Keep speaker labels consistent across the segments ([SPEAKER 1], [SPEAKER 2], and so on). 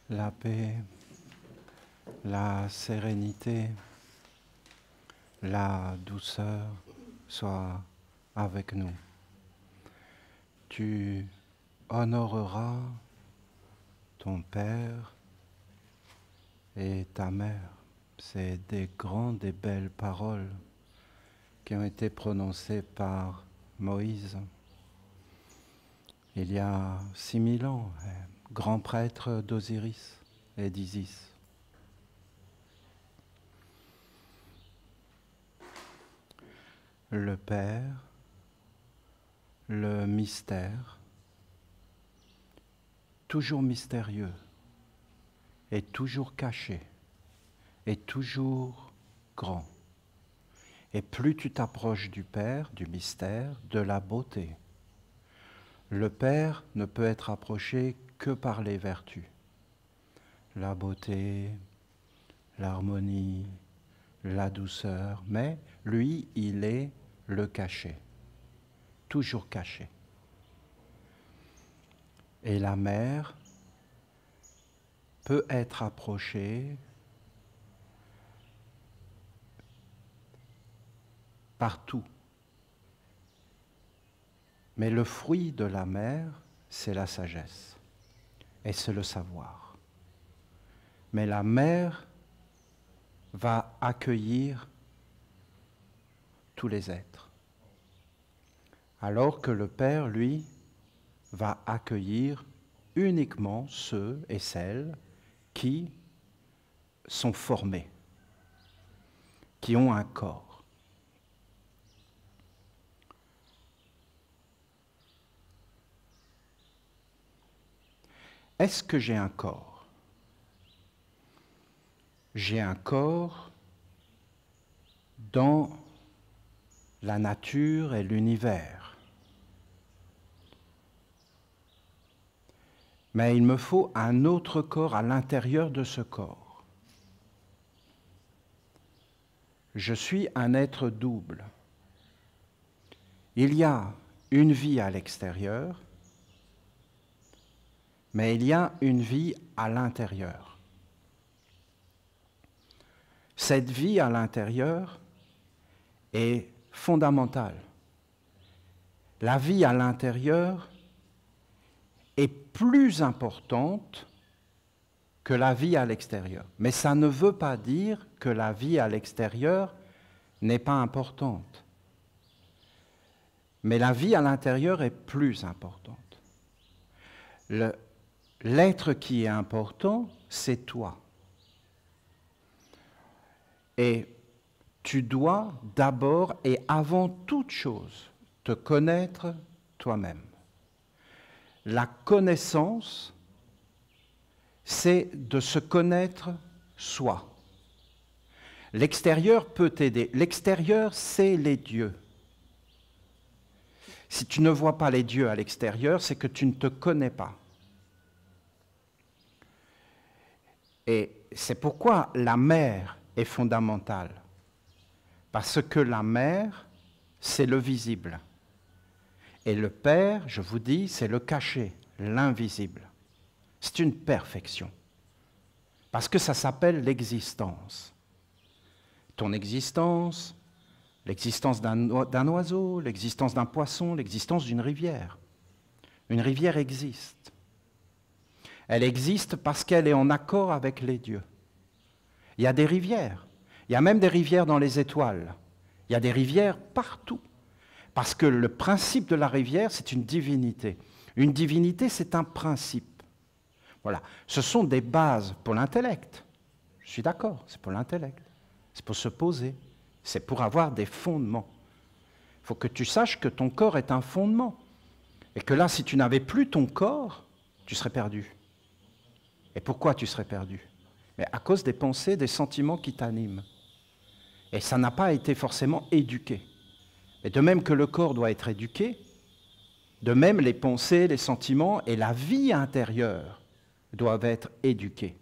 [SPEAKER 1] La paix, la sérénité, la douceur soient avec nous. Tu honoreras ton père et ta mère. C'est des grandes et belles paroles qui ont été prononcées par Moïse il y a 6000 ans, grand prêtre d'Osiris et d'Isis. Le Père, le mystère, toujours mystérieux, et toujours caché, et toujours grand. Et plus tu t'approches du Père, du mystère, de la beauté, le Père ne peut être approché que par les vertus. La beauté, l'harmonie, la douceur, mais lui, il est le caché, toujours caché. Et la mère peut être approchée partout. Mais le fruit de la mère, c'est la sagesse et c'est le savoir. Mais la mère va accueillir tous les êtres, alors que le Père, lui, va accueillir uniquement ceux et celles qui sont formés, qui ont un corps. Est-ce que j'ai un corps? J'ai un corps dans la nature et l'univers. Mais il me faut un autre corps à l'intérieur de ce corps. Je suis un être double. Il y a une vie à l'extérieur, mais il y a une vie à l'intérieur. Cette vie à l'intérieur est fondamentale. La vie à l'intérieur est plus importante que la vie à l'extérieur. Mais ça ne veut pas dire que la vie à l'extérieur n'est pas importante. Mais la vie à l'intérieur est plus importante. L'être qui est important, c'est toi. Et tu dois d'abord et avant toute chose te connaître toi-même. La connaissance, c'est de se connaître soi. L'extérieur peut t'aider. L'extérieur, c'est les dieux. Si tu ne vois pas les dieux à l'extérieur, c'est que tu ne te connais pas. Et c'est pourquoi la mère est fondamentale. Parce que la mère, c'est le visible. Et le Père, je vous dis, c'est le caché, l'invisible. C'est une perfection. Parce que ça s'appelle l'existence. Ton existence, l'existence d'un oiseau, l'existence d'un poisson, l'existence d'une rivière. Une rivière existe. Elle existe parce qu'elle est en accord avec les dieux. Il y a des rivières. Il y a même des rivières dans les étoiles. Il y a des rivières partout. Parce que le principe de la rivière, c'est une divinité. Une divinité, c'est un principe. Voilà. Ce sont des bases pour l'intellect. Je suis d'accord, c'est pour l'intellect. C'est pour se poser. C'est pour avoir des fondements. Il faut que tu saches que ton corps est un fondement. Et que là, si tu n'avais plus ton corps, tu serais perdu. Et pourquoi tu serais perdu? Mais à cause des pensées, des sentiments qui t'animent. Et ça n'a pas été forcément éduqué. Et de même que le corps doit être éduqué, de même les pensées, les sentiments et la vie intérieure doivent être éduqués.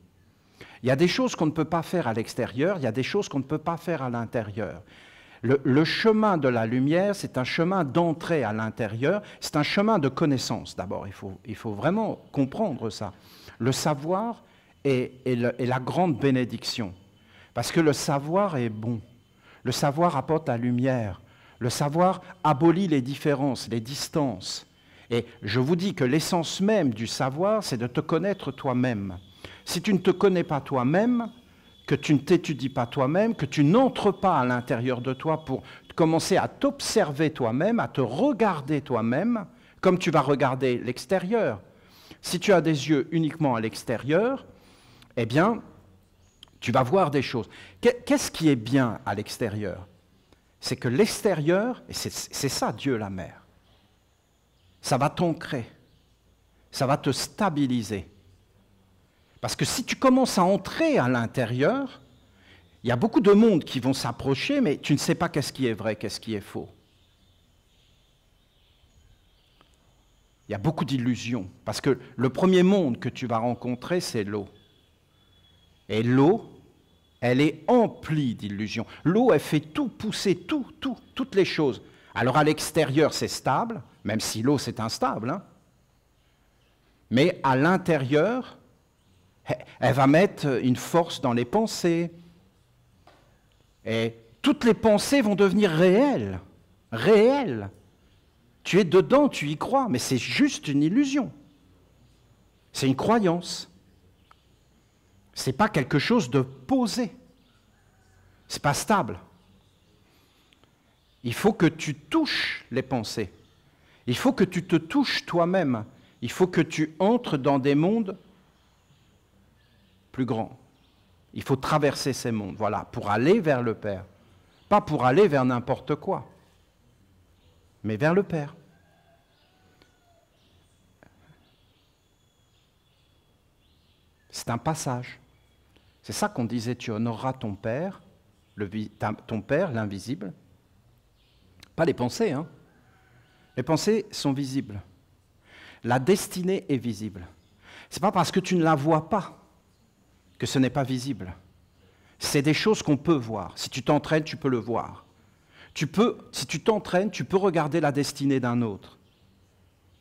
[SPEAKER 1] Il y a des choses qu'on ne peut pas faire à l'extérieur, il y a des choses qu'on ne peut pas faire à l'intérieur. Le chemin de la lumière, c'est un chemin d'entrée à l'intérieur, c'est un chemin de connaissance d'abord, il faut vraiment comprendre ça. Le savoir est la grande bénédiction. Parce que le savoir est bon. Le savoir apporte la lumière. Le savoir abolit les différences, les distances. Et je vous dis que l'essence même du savoir, c'est de te connaître toi-même. Si tu ne te connais pas toi-même, que tu ne t'étudies pas toi-même, que tu n'entres pas à l'intérieur de toi pour commencer à t'observer toi-même, à te regarder toi-même, comme tu vas regarder l'extérieur. Si tu as des yeux uniquement à l'extérieur, eh bien, tu vas voir des choses. Qu'est-ce qui est bien à l'extérieur? C'est que l'extérieur, et c'est ça Dieu la mère, ça va t'ancrer, ça va te stabiliser. Parce que si tu commences à entrer à l'intérieur, il y a beaucoup de monde qui vont s'approcher, mais tu ne sais pas qu'est-ce qui est vrai, qu'est-ce qui est faux. Il y a beaucoup d'illusions, parce que le premier monde que tu vas rencontrer, c'est l'eau. Et l'eau, elle est emplie d'illusions. L'eau, elle fait tout pousser, toutes les choses. Alors à l'extérieur, c'est stable, même si l'eau, c'est instable. Hein. Mais à l'intérieur, elle va mettre une force dans les pensées. Et toutes les pensées vont devenir réelles. Réelles. Tu es dedans, tu y crois, mais c'est juste une illusion. C'est une croyance. Ce n'est pas quelque chose de posé. Ce n'est pas stable. Il faut que tu touches les pensées. Il faut que tu te touches toi-même. Il faut que tu entres dans des mondes plus grands. Il faut traverser ces mondes, voilà, pour aller vers le Père. Pas pour aller vers n'importe quoi, mais vers le Père. C'est un passage. C'est ça qu'on disait, tu honoreras ton Père, ton Père, l'invisible. Pas les pensées, hein. Les pensées sont visibles. La destinée est visible. Ce n'est pas parce que tu ne la vois pas que ce n'est pas visible. C'est des choses qu'on peut voir. Si tu t'entraînes, tu peux le voir. Si tu t'entraînes, tu peux regarder la destinée d'un autre.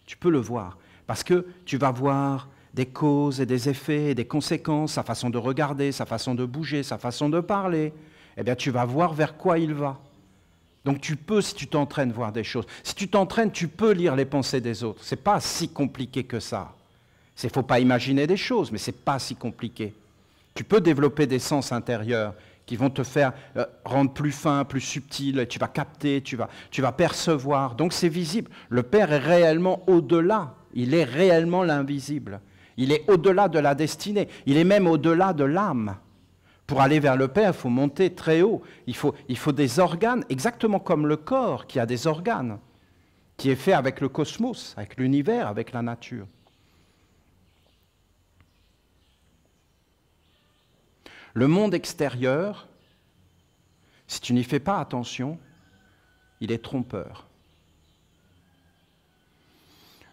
[SPEAKER 1] Tu peux le voir. Parce que tu vas voir des causes et des effets et des conséquences, sa façon de regarder, sa façon de bouger, sa façon de parler. Eh bien, tu vas voir vers quoi il va. Donc tu peux, si tu t'entraînes, voir des choses. Si tu t'entraînes, tu peux lire les pensées des autres. Ce n'est pas si compliqué que ça. Il ne faut pas imaginer des choses, mais ce n'est pas si compliqué. Tu peux développer des sens intérieurs qui vont te faire rendre plus fin, plus subtil, tu vas capter, tu vas percevoir. Donc c'est visible. Le Père est réellement au-delà. Il est réellement l'invisible. Il est au-delà de la destinée. Il est même au-delà de l'âme. Pour aller vers le Père, il faut monter très haut. Il faut des organes, exactement comme le corps qui a des organes, qui est fait avec le cosmos, avec l'univers, avec la nature. Le monde extérieur, si tu n'y fais pas attention, il est trompeur.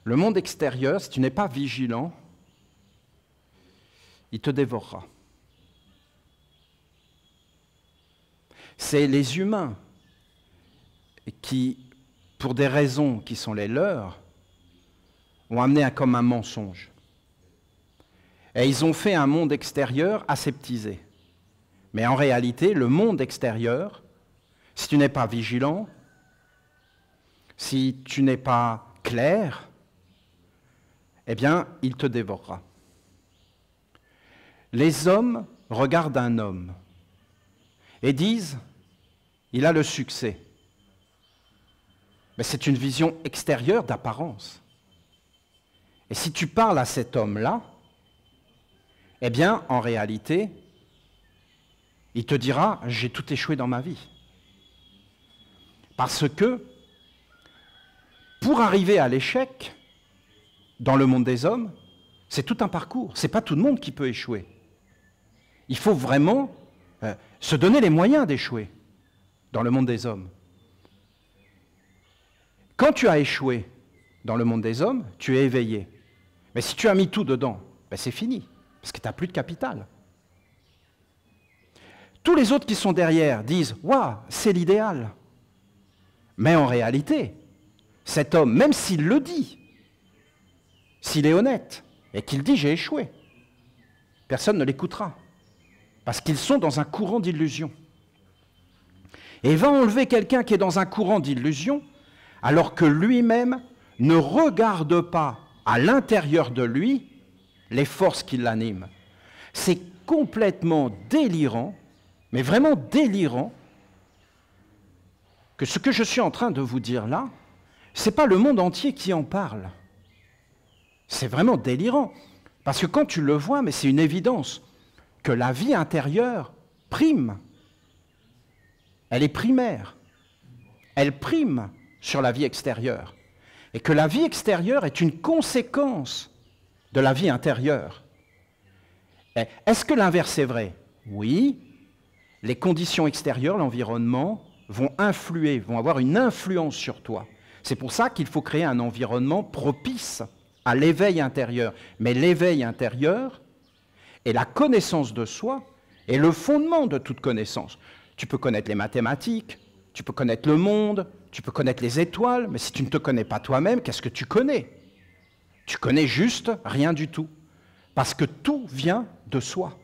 [SPEAKER 1] Le monde extérieur, si tu n'es pas vigilant, il te dévorera. C'est les humains qui, pour des raisons qui sont les leurs, ont amené comme un mensonge. Et ils ont fait un monde extérieur aseptisé. Mais en réalité, le monde extérieur, si tu n'es pas vigilant, si tu n'es pas clair, eh bien, il te dévorera. Les hommes regardent un homme et disent, il a le succès. Mais c'est une vision extérieure d'apparence. Et si tu parles à cet homme-là, eh bien, en réalité, il te dira, j'ai tout échoué dans ma vie. Parce que, pour arriver à l'échec, dans le monde des hommes, c'est tout un parcours. Ce n'est pas tout le monde qui peut échouer. Il faut vraiment se donner les moyens d'échouer dans le monde des hommes. Quand tu as échoué dans le monde des hommes, tu es éveillé. Mais si tu as mis tout dedans, ben c'est fini, parce que tu n'as plus de capital. Tous les autres qui sont derrière disent « Waouh, c'est l'idéal ». Mais en réalité, cet homme, même s'il le dit, s'il est honnête et qu'il dit « j'ai échoué », Personne ne l'écoutera. Parce qu'ils sont dans un courant d'illusion. Et va enlever quelqu'un qui est dans un courant d'illusion, alors que lui-même ne regarde pas à l'intérieur de lui les forces qui l'animent. C'est complètement délirant, mais vraiment délirant, que ce que je suis en train de vous dire là, ce n'est pas le monde entier qui en parle. C'est vraiment délirant. Parce que quand tu le vois, mais c'est une évidence, que la vie intérieure prime. Elle est primaire. Elle prime sur la vie extérieure. Et que la vie extérieure est une conséquence de la vie intérieure. Est-ce que l'inverse est vrai? Oui. Les conditions extérieures, l'environnement, vont influer, vont avoir une influence sur toi. C'est pour ça qu'il faut créer un environnement propice à l'éveil intérieur. Mais l'éveil intérieur et la connaissance de soi est le fondement de toute connaissance. Tu peux connaître les mathématiques, tu peux connaître le monde, tu peux connaître les étoiles, mais si tu ne te connais pas toi-même, qu'est-ce que tu connais? Tu connais juste rien du tout. Parce que tout vient de soi,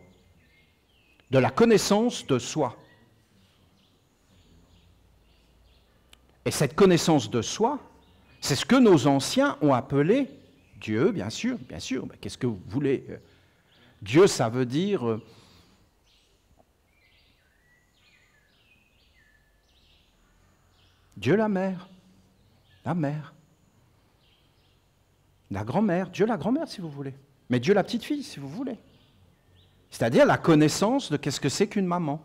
[SPEAKER 1] de la connaissance de soi. Et cette connaissance de soi, c'est ce que nos anciens ont appelé Dieu, bien sûr. Mais qu'est-ce que vous voulez? Dieu, ça veut dire Dieu la mère, la grand-mère, Dieu la grand-mère si vous voulez, mais Dieu la petite-fille si vous voulez. C'est-à-dire la connaissance de qu'est-ce que c'est qu'une maman,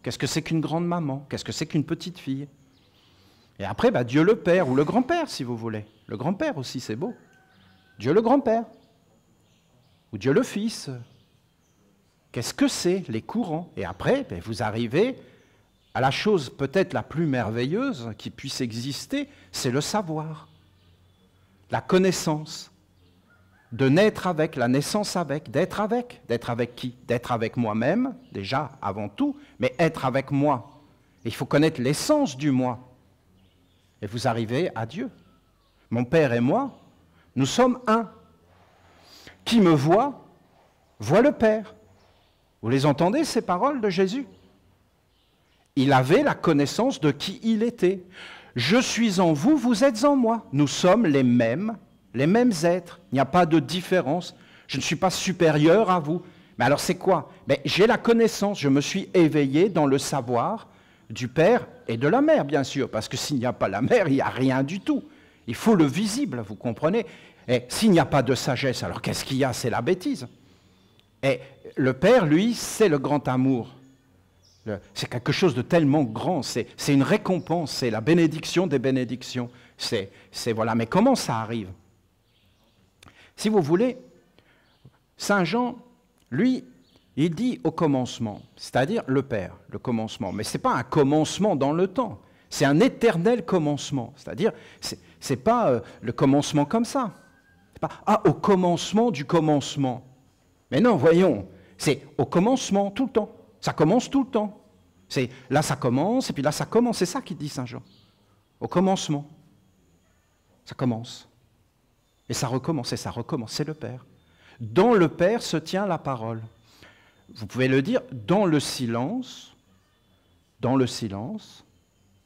[SPEAKER 1] qu'est-ce que c'est qu'une grande maman, qu'est-ce que c'est qu'une petite fille. Et après, Dieu le Père ou le grand-père si vous voulez. Le grand-père aussi, c'est beau. Dieu le grand-père ou Dieu le Fils. Qu'est-ce que c'est les courants? Et après, vous arrivez à la chose peut-être la plus merveilleuse qui puisse exister, c'est le savoir, la connaissance, de naître avec, la naissance avec, d'être avec qui? D'être avec moi-même, déjà, avant tout, mais être avec moi. Il faut connaître l'essence du moi. Et vous arrivez à Dieu. Mon Père et moi, nous sommes un. Qui me voit, voit le Père. Vous les entendez, ces paroles de Jésus? Il avait la connaissance de qui il était. Je suis en vous, vous êtes en moi. Nous sommes les mêmes êtres. Il n'y a pas de différence. Je ne suis pas supérieur à vous. Mais alors c'est quoi? J'ai la connaissance, je me suis éveillé dans le savoir du Père et de la Mère, bien sûr, parce que s'il n'y a pas la Mère, il n'y a rien du tout. Il faut le visible, vous comprenez? Et s'il n'y a pas de sagesse, alors qu'est-ce qu'il y a? C'est la bêtise. Et le Père, lui, c'est le grand amour. C'est quelque chose de tellement grand, c'est une récompense, c'est la bénédiction des bénédictions. Voilà. Mais comment ça arrive? Si vous voulez, Saint Jean, lui, il dit au commencement, c'est-à-dire le Père, le commencement. Mais ce n'est pas un commencement dans le temps, c'est un éternel commencement. C'est-à-dire, ce n'est pas le commencement comme ça. C'est pas, au commencement du commencement. Mais non, voyons, c'est au commencement tout le temps. Ça commence tout le temps. Là, ça commence, et puis là, ça commence. C'est ça qu'il dit Saint Jean. Au commencement. Ça commence. Et ça recommence, c'est le Père. Dans le Père se tient la parole. Vous pouvez le dire, dans le silence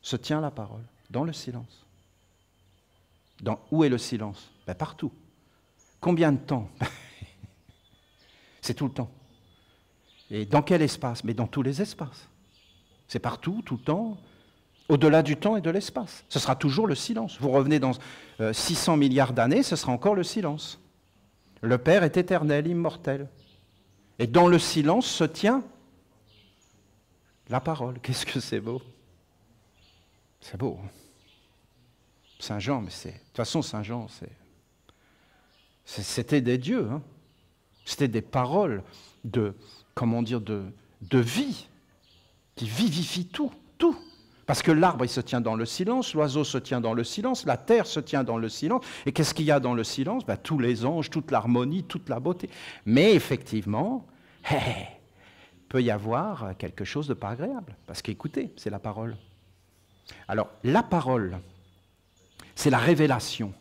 [SPEAKER 1] se tient la parole. Dans le silence. Où est le silence? Partout. Combien de temps? C'est tout le temps. Et dans quel espace? Mais dans tous les espaces. C'est partout, tout le temps, au-delà du temps et de l'espace. Ce sera toujours le silence. Vous revenez dans 600 milliards d'années, ce sera encore le silence. Le Père est éternel, immortel. Et dans le silence se tient la parole. Qu'est-ce que c'est beau? C'est beau. Saint Jean, mais de toute façon, Saint Jean, c'était des dieux. Hein. C'était des paroles de vie, qui vivifie tout. Parce que l'arbre, il se tient dans le silence, l'oiseau se tient dans le silence, la terre se tient dans le silence. Et qu'est-ce qu'il y a dans le silence? Tous les anges, toute l'harmonie, toute la beauté. Mais effectivement, peut y avoir quelque chose de pas agréable. Parce qu'écoutez, c'est la parole. Alors, la parole, c'est la révélation.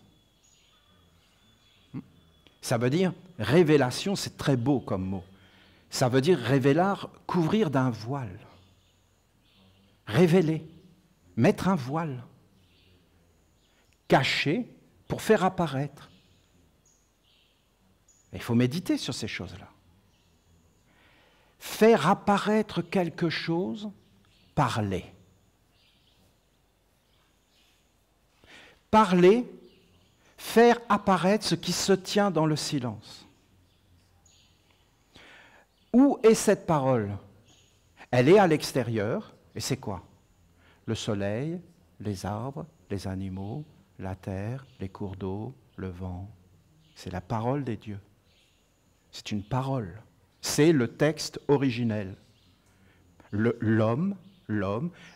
[SPEAKER 1] Ça veut dire, révélation, c'est très beau comme mot. Ça veut dire révélar, couvrir d'un voile. Révéler, mettre un voile. Cacher pour faire apparaître. Il faut méditer sur ces choses-là. Faire apparaître quelque chose, parler. Parler, faire apparaître ce qui se tient dans le silence. Où est cette parole? Elle est à l'extérieur, et c'est quoi? Le soleil, les arbres, les animaux, la terre, les cours d'eau, le vent. C'est la parole des dieux. C'est une parole. C'est le texte originel. L'homme,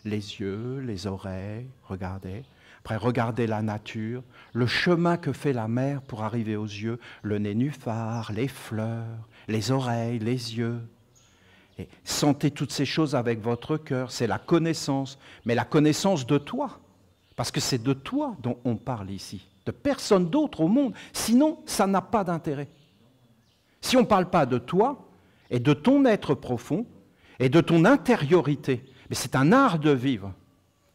[SPEAKER 1] les yeux, les oreilles, regardez. Après, regardez la nature, le chemin que fait la mer pour arriver aux yeux, le nénuphar, les fleurs, les oreilles, les yeux. Et sentez toutes ces choses avec votre cœur, c'est la connaissance, mais la connaissance de toi. Parce que c'est de toi dont on parle ici, de personne d'autre au monde. Sinon, ça n'a pas d'intérêt. Si on ne parle pas de toi et de ton être profond et de ton intériorité, mais c'est un art de vivre.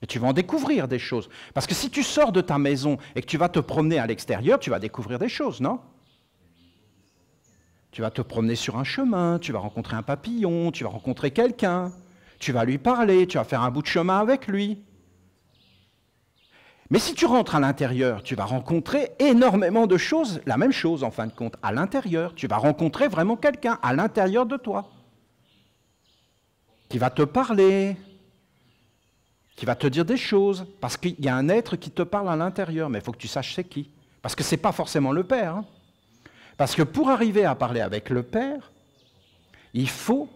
[SPEAKER 1] Et tu vas en découvrir des choses. Parce que si tu sors de ta maison et que tu vas te promener à l'extérieur, tu vas découvrir des choses, non? Tu vas te promener sur un chemin, tu vas rencontrer un papillon, tu vas rencontrer quelqu'un, tu vas lui parler, tu vas faire un bout de chemin avec lui. Mais si tu rentres à l'intérieur, tu vas rencontrer énormément de choses, la même chose en fin de compte, à l'intérieur. Tu vas rencontrer vraiment quelqu'un à l'intérieur de toi, qui va te parler, qui va te dire des choses, parce qu'il y a un être qui te parle à l'intérieur, mais il faut que tu saches c'est qui. Parce que ce n'est pas forcément le Père. Hein. Parce que pour arriver à parler avec le Père, il faut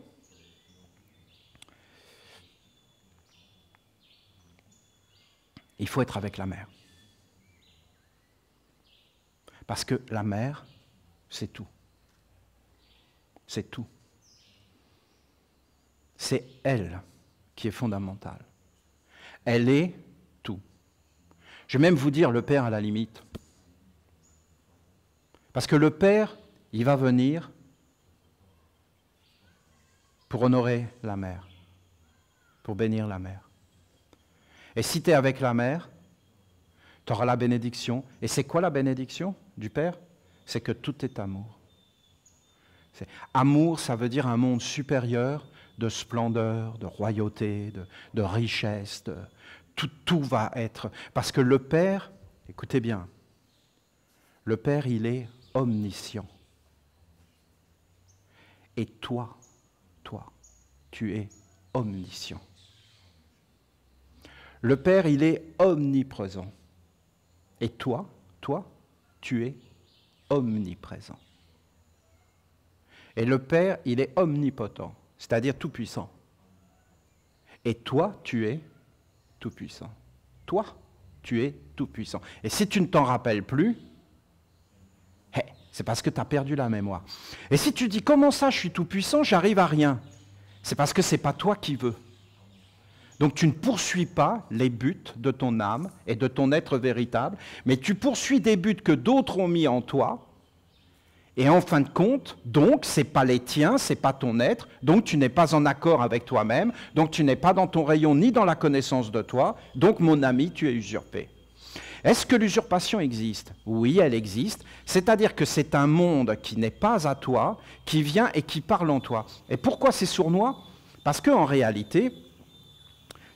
[SPEAKER 1] être avec la mère. Parce que la mère, c'est tout. C'est tout. C'est elle qui est fondamentale. Elle est tout. Je vais même vous dire le Père à la limite. Parce que le Père, il va venir pour honorer la mère, pour bénir la mère. Et si tu es avec la mère, tu auras la bénédiction. Et c'est quoi la bénédiction du Père? C'est que tout est amour. Amour, ça veut dire un monde supérieur de splendeur, de royauté, de richesse. Tout va être... Parce que le Père, écoutez bien, le Père, il est omniscient. Et toi, tu es omniscient. Le Père, il est omniprésent. Et toi, tu es omniprésent. Et le Père, il est omnipotent, c'est-à-dire tout-puissant. Et toi, tu es tout-puissant. Toi, tu es tout-puissant. Et si tu ne t'en rappelles plus, c'est parce que tu as perdu la mémoire. Et si tu dis, comment ça, je suis tout-puissant, j'arrive à rien, c'est parce que ce n'est pas toi qui veux. Donc tu ne poursuis pas les buts de ton âme et de ton être véritable, mais tu poursuis des buts que d'autres ont mis en toi, et en fin de compte, donc, ce n'est pas les tiens, ce n'est pas ton être, donc tu n'es pas en accord avec toi-même, donc tu n'es pas dans ton rayon ni dans la connaissance de toi, donc mon ami, tu es usurpé. Est-ce que l'usurpation existe? Oui, elle existe, c'est-à-dire que c'est un monde qui n'est pas à toi, qui vient et qui parle en toi. Et pourquoi c'est sournois? Parce qu'en réalité,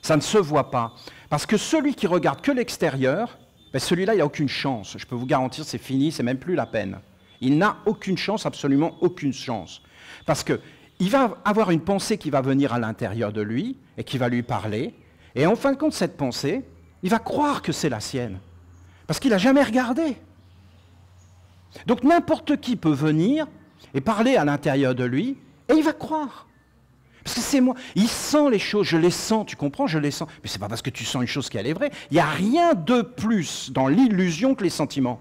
[SPEAKER 1] ça ne se voit pas. Parce que celui qui regarde que l'extérieur, celui-là, il n'a aucune chance. Je peux vous garantir, c'est fini, c'est même plus la peine. Il n'a aucune chance, absolument aucune chance. Parce qu'il va avoir une pensée qui va venir à l'intérieur de lui et qui va lui parler. Et en fin de compte, cette pensée, il va croire que c'est la sienne. Parce qu'il n'a jamais regardé. Donc n'importe qui peut venir et parler à l'intérieur de lui et il va croire. Parce que c'est moi. Il sent les choses, je les sens, tu comprends, je les sens. Mais ce n'est pas parce que tu sens une chose qu'elle est vraie. Il n'y a rien de plus dans l'illusion que les sentiments.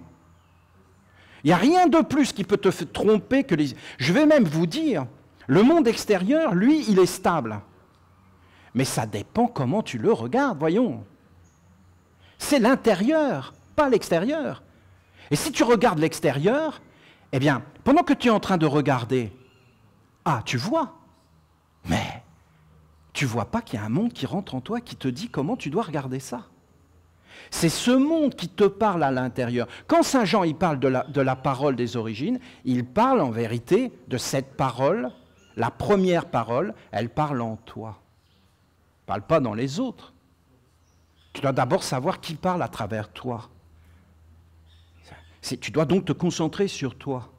[SPEAKER 1] Il n'y a rien de plus qui peut te tromper que les... Je vais même vous dire, le monde extérieur, lui, il est stable. Mais ça dépend comment tu le regardes, voyons. C'est l'intérieur, pas l'extérieur. Et si tu regardes l'extérieur, eh bien, pendant que tu es en train de regarder, Ah, tu vois, mais tu vois pas qu'il y a un monde qui rentre en toi qui te dit comment tu dois regarder ça. C'est ce monde qui te parle à l'intérieur. Quand Saint Jean il parle de la parole des origines, il parle en vérité de cette parole, la première parole, elle parle en toi. Elle ne parle pas dans les autres. Tu dois d'abord savoir qui parle à travers toi. Tu dois donc te concentrer sur toi.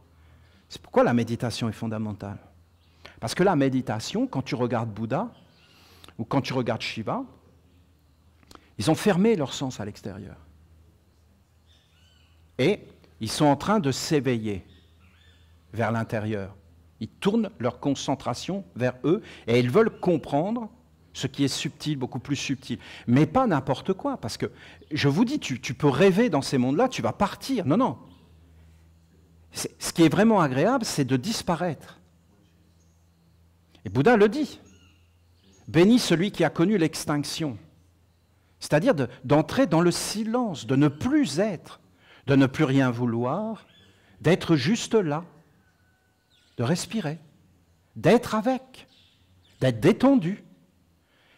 [SPEAKER 1] C'est pourquoi la méditation est fondamentale. Parce que la méditation, quand tu regardes Bouddha, ou quand tu regardes Shiva, ils ont fermé leur sens à l'extérieur. Et ils sont en train de s'éveiller vers l'intérieur. Ils tournent leur concentration vers eux et ils veulent comprendre ce qui est subtil, beaucoup plus subtil. Mais pas n'importe quoi, parce que je vous dis, tu peux rêver dans ces mondes-là, tu vas partir. Non, non. Ce qui est vraiment agréable, c'est de disparaître. Et Bouddha le dit. Béni celui qui a connu l'extinction. C'est-à-dire d'entrer dans le silence, de ne plus être, de ne plus rien vouloir, d'être juste là, de respirer, d'être avec, d'être détendu.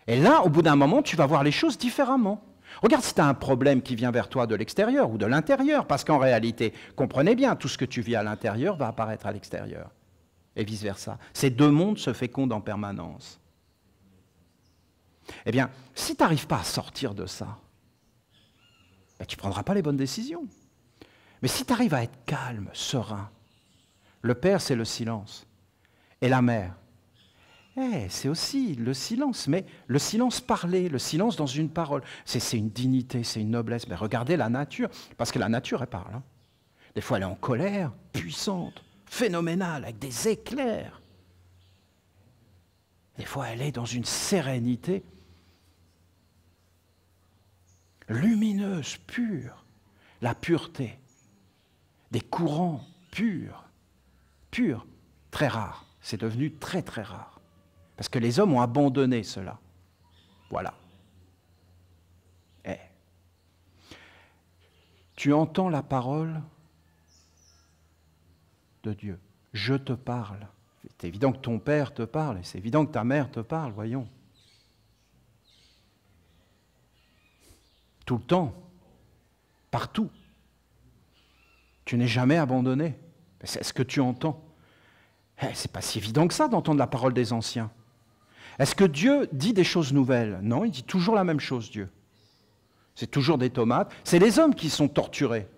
[SPEAKER 1] Et là, au bout d'un moment, tu vas voir les choses différemment. Regarde si tu as un problème qui vient vers toi de l'extérieur ou de l'intérieur, parce qu'en réalité, comprenez bien, tout ce que tu vis à l'intérieur va apparaître à l'extérieur, et vice-versa. Ces deux mondes se fécondent en permanence. Eh bien, si tu n'arrives pas à sortir de ça, ben, tu ne prendras pas les bonnes décisions. Mais si tu arrives à être calme, serein, le Père, c'est le silence. Et la Mère, c'est aussi le silence, mais le silence parlé, le silence dans une parole. C'est une dignité, c'est une noblesse. Mais regardez la nature, parce que la nature, elle parle. Hein. Des fois, elle est en colère, puissante, phénoménale, avec des éclairs. Des fois, elle est dans une sérénité lumineuse, pure, la pureté, des courants purs, très rares. C'est devenu très très rare. Parce que les hommes ont abandonné cela. Voilà. Tu entends la parole de Dieu. Je te parle. C'est évident que ton père te parle, et c'est évident que ta mère te parle, voyons. Tout le temps, partout. Tu n'es jamais abandonné. C'est ce que tu entends. C'est pas si évident que ça d'entendre la parole des anciens. Est-ce que Dieu dit des choses nouvelles? Non, il dit toujours la même chose, Dieu. C'est toujours des tomates. C'est les hommes qui sont torturés,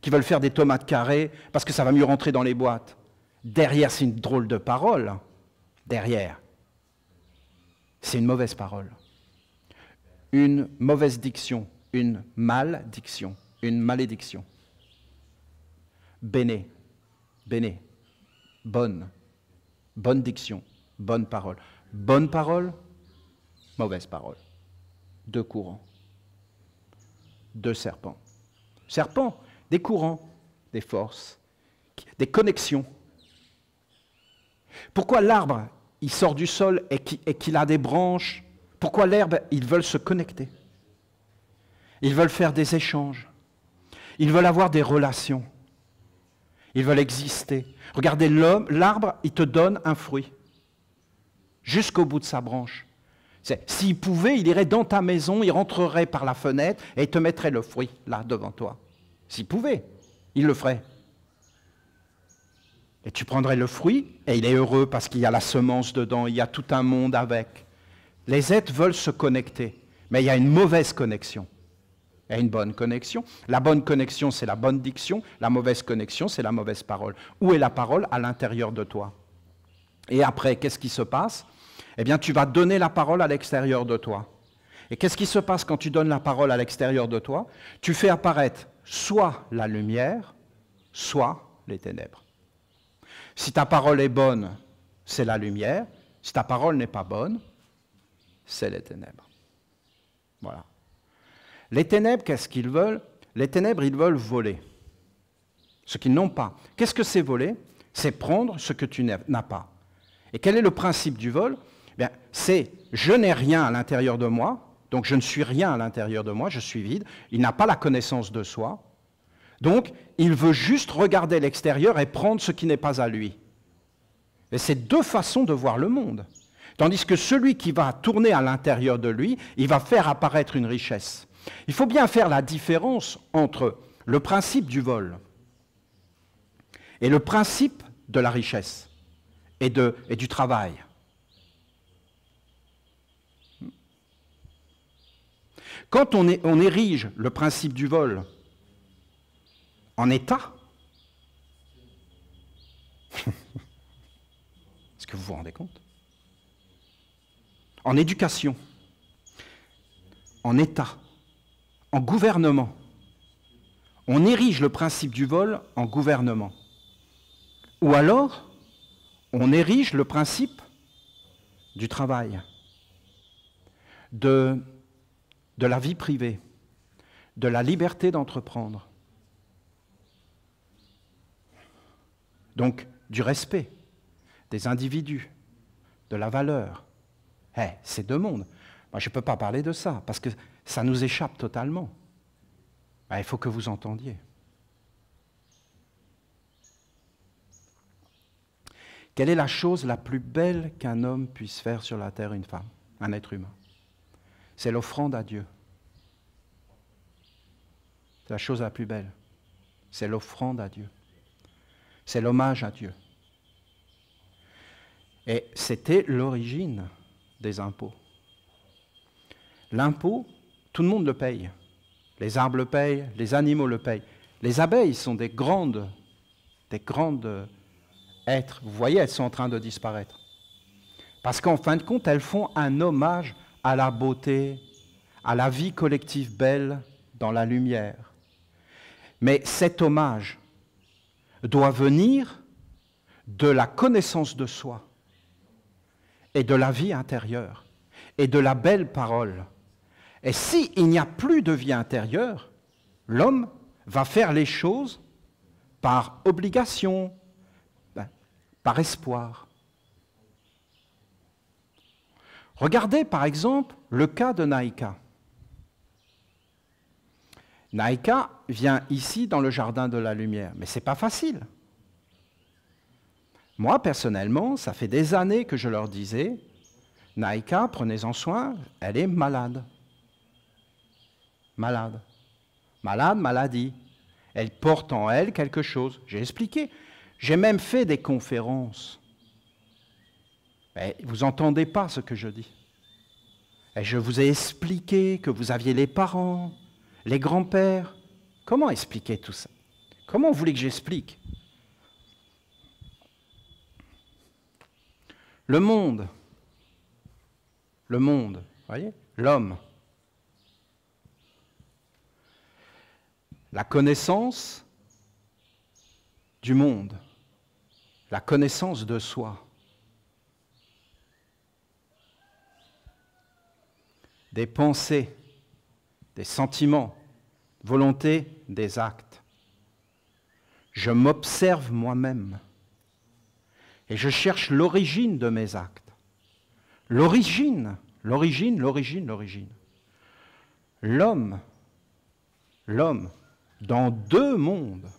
[SPEAKER 1] qui veulent faire des tomates carrées parce que ça va mieux rentrer dans les boîtes. Derrière, c'est une drôle de parole. Derrière, c'est une mauvaise parole. Une mauvaise diction. Une maldiction, une malédiction. Béné, béné, bonne diction, bonne parole. Bonne parole, mauvaise parole. Deux courants, deux serpents. Serpents, des courants, des forces, des connexions. Pourquoi l'arbre, il sort du sol et qu'il a des branches? Pourquoi l'herbe, ils veulent se connecter? Ils veulent faire des échanges. Ils veulent avoir des relations. Ils veulent exister. Regardez, l'arbre, il te donne un fruit. Jusqu'au bout de sa branche. S'il pouvait, il irait dans ta maison, il rentrerait par la fenêtre et il te mettrait le fruit, là, devant toi. S'il pouvait, il le ferait. Et tu prendrais le fruit, et il est heureux parce qu'il y a la semence dedans, il y a tout un monde avec. Les êtres veulent se connecter, mais il y a une mauvaise connexion. Il y a une bonne connexion. La bonne connexion, c'est la bonne diction. La mauvaise connexion, c'est la mauvaise parole. Où est la parole? À l'intérieur de toi. Et après, qu'est-ce qui se passe? Eh bien, tu vas donner la parole à l'extérieur de toi. Et qu'est-ce qui se passe quand tu donnes la parole à l'extérieur de toi? Tu fais apparaître soit la lumière, soit les ténèbres. Si ta parole est bonne, c'est la lumière. Si ta parole n'est pas bonne, c'est les ténèbres. Voilà. Les ténèbres, qu'est-ce qu'ils veulent? Les ténèbres, ils veulent voler. Ce qu'ils n'ont pas. Qu'est-ce que c'est voler? C'est prendre ce que tu n'as pas. Et quel est le principe du vol? Bien, c'est je n'ai rien à l'intérieur de moi, donc je ne suis rien à l'intérieur de moi, je suis vide. Il n'a pas la connaissance de soi. Donc, il veut juste regarder l'extérieur et prendre ce qui n'est pas à lui. Et c'est deux façons de voir le monde. Tandis que celui qui va tourner à l'intérieur de lui, il va faire apparaître une richesse. Il faut bien faire la différence entre le principe du vol et le principe de la richesse et du travail. Quand on érige le principe du vol en État, est-ce que vous vous rendez compte? En éducation, en État, en gouvernement, on érige le principe du vol en gouvernement. Ou alors, on érige le principe du travail, de la vie privée, de la liberté d'entreprendre. Donc, du respect des individus, de la valeur. C'est deux mondes. Moi, je ne peux pas parler de ça, parce que ça nous échappe totalement. Il faut que vous entendiez. Quelle est la chose la plus belle qu'un homme puisse faire sur la terre, une femme, un être humain? C'est l'offrande à Dieu. C'est la chose la plus belle. C'est l'offrande à Dieu. C'est l'hommage à Dieu. Et c'était l'origine des impôts. L'impôt, tout le monde le paye. Les arbres le payent, les animaux le payent. Les abeilles sont des grandes êtres. Vous voyez, elles sont en train de disparaître. Parce qu'en fin de compte, elles font un hommage à la beauté, à la vie collective belle dans la lumière. Mais cet hommage doit venir de la connaissance de soi et de la vie intérieure et de la belle parole. Et s'il n'y a plus de vie intérieure, l'homme va faire les choses par obligation, par espoir. Regardez par exemple le cas de Naïka. Naïka vient ici dans le jardin de la lumière, mais ce n'est pas facile. Moi, personnellement, ça fait des années que je leur disais, Naïka, prenez-en soin, elle est malade. Malade. Malade, maladie. Elle porte en elle quelque chose. J'ai expliqué. J'ai même fait des conférences. Mais vous n'entendez pas ce que je dis. Et je vous ai expliqué que vous aviez les parents, les grands-pères. Comment expliquer tout ça? Comment vous voulez que j'explique? Le monde, voyez, l'homme, la connaissance du monde, la connaissance de soi, des pensées, des sentiments, volontés, des actes. Je m'observe moi-même et je cherche l'origine de mes actes. L'origine. L'homme, dans deux mondes.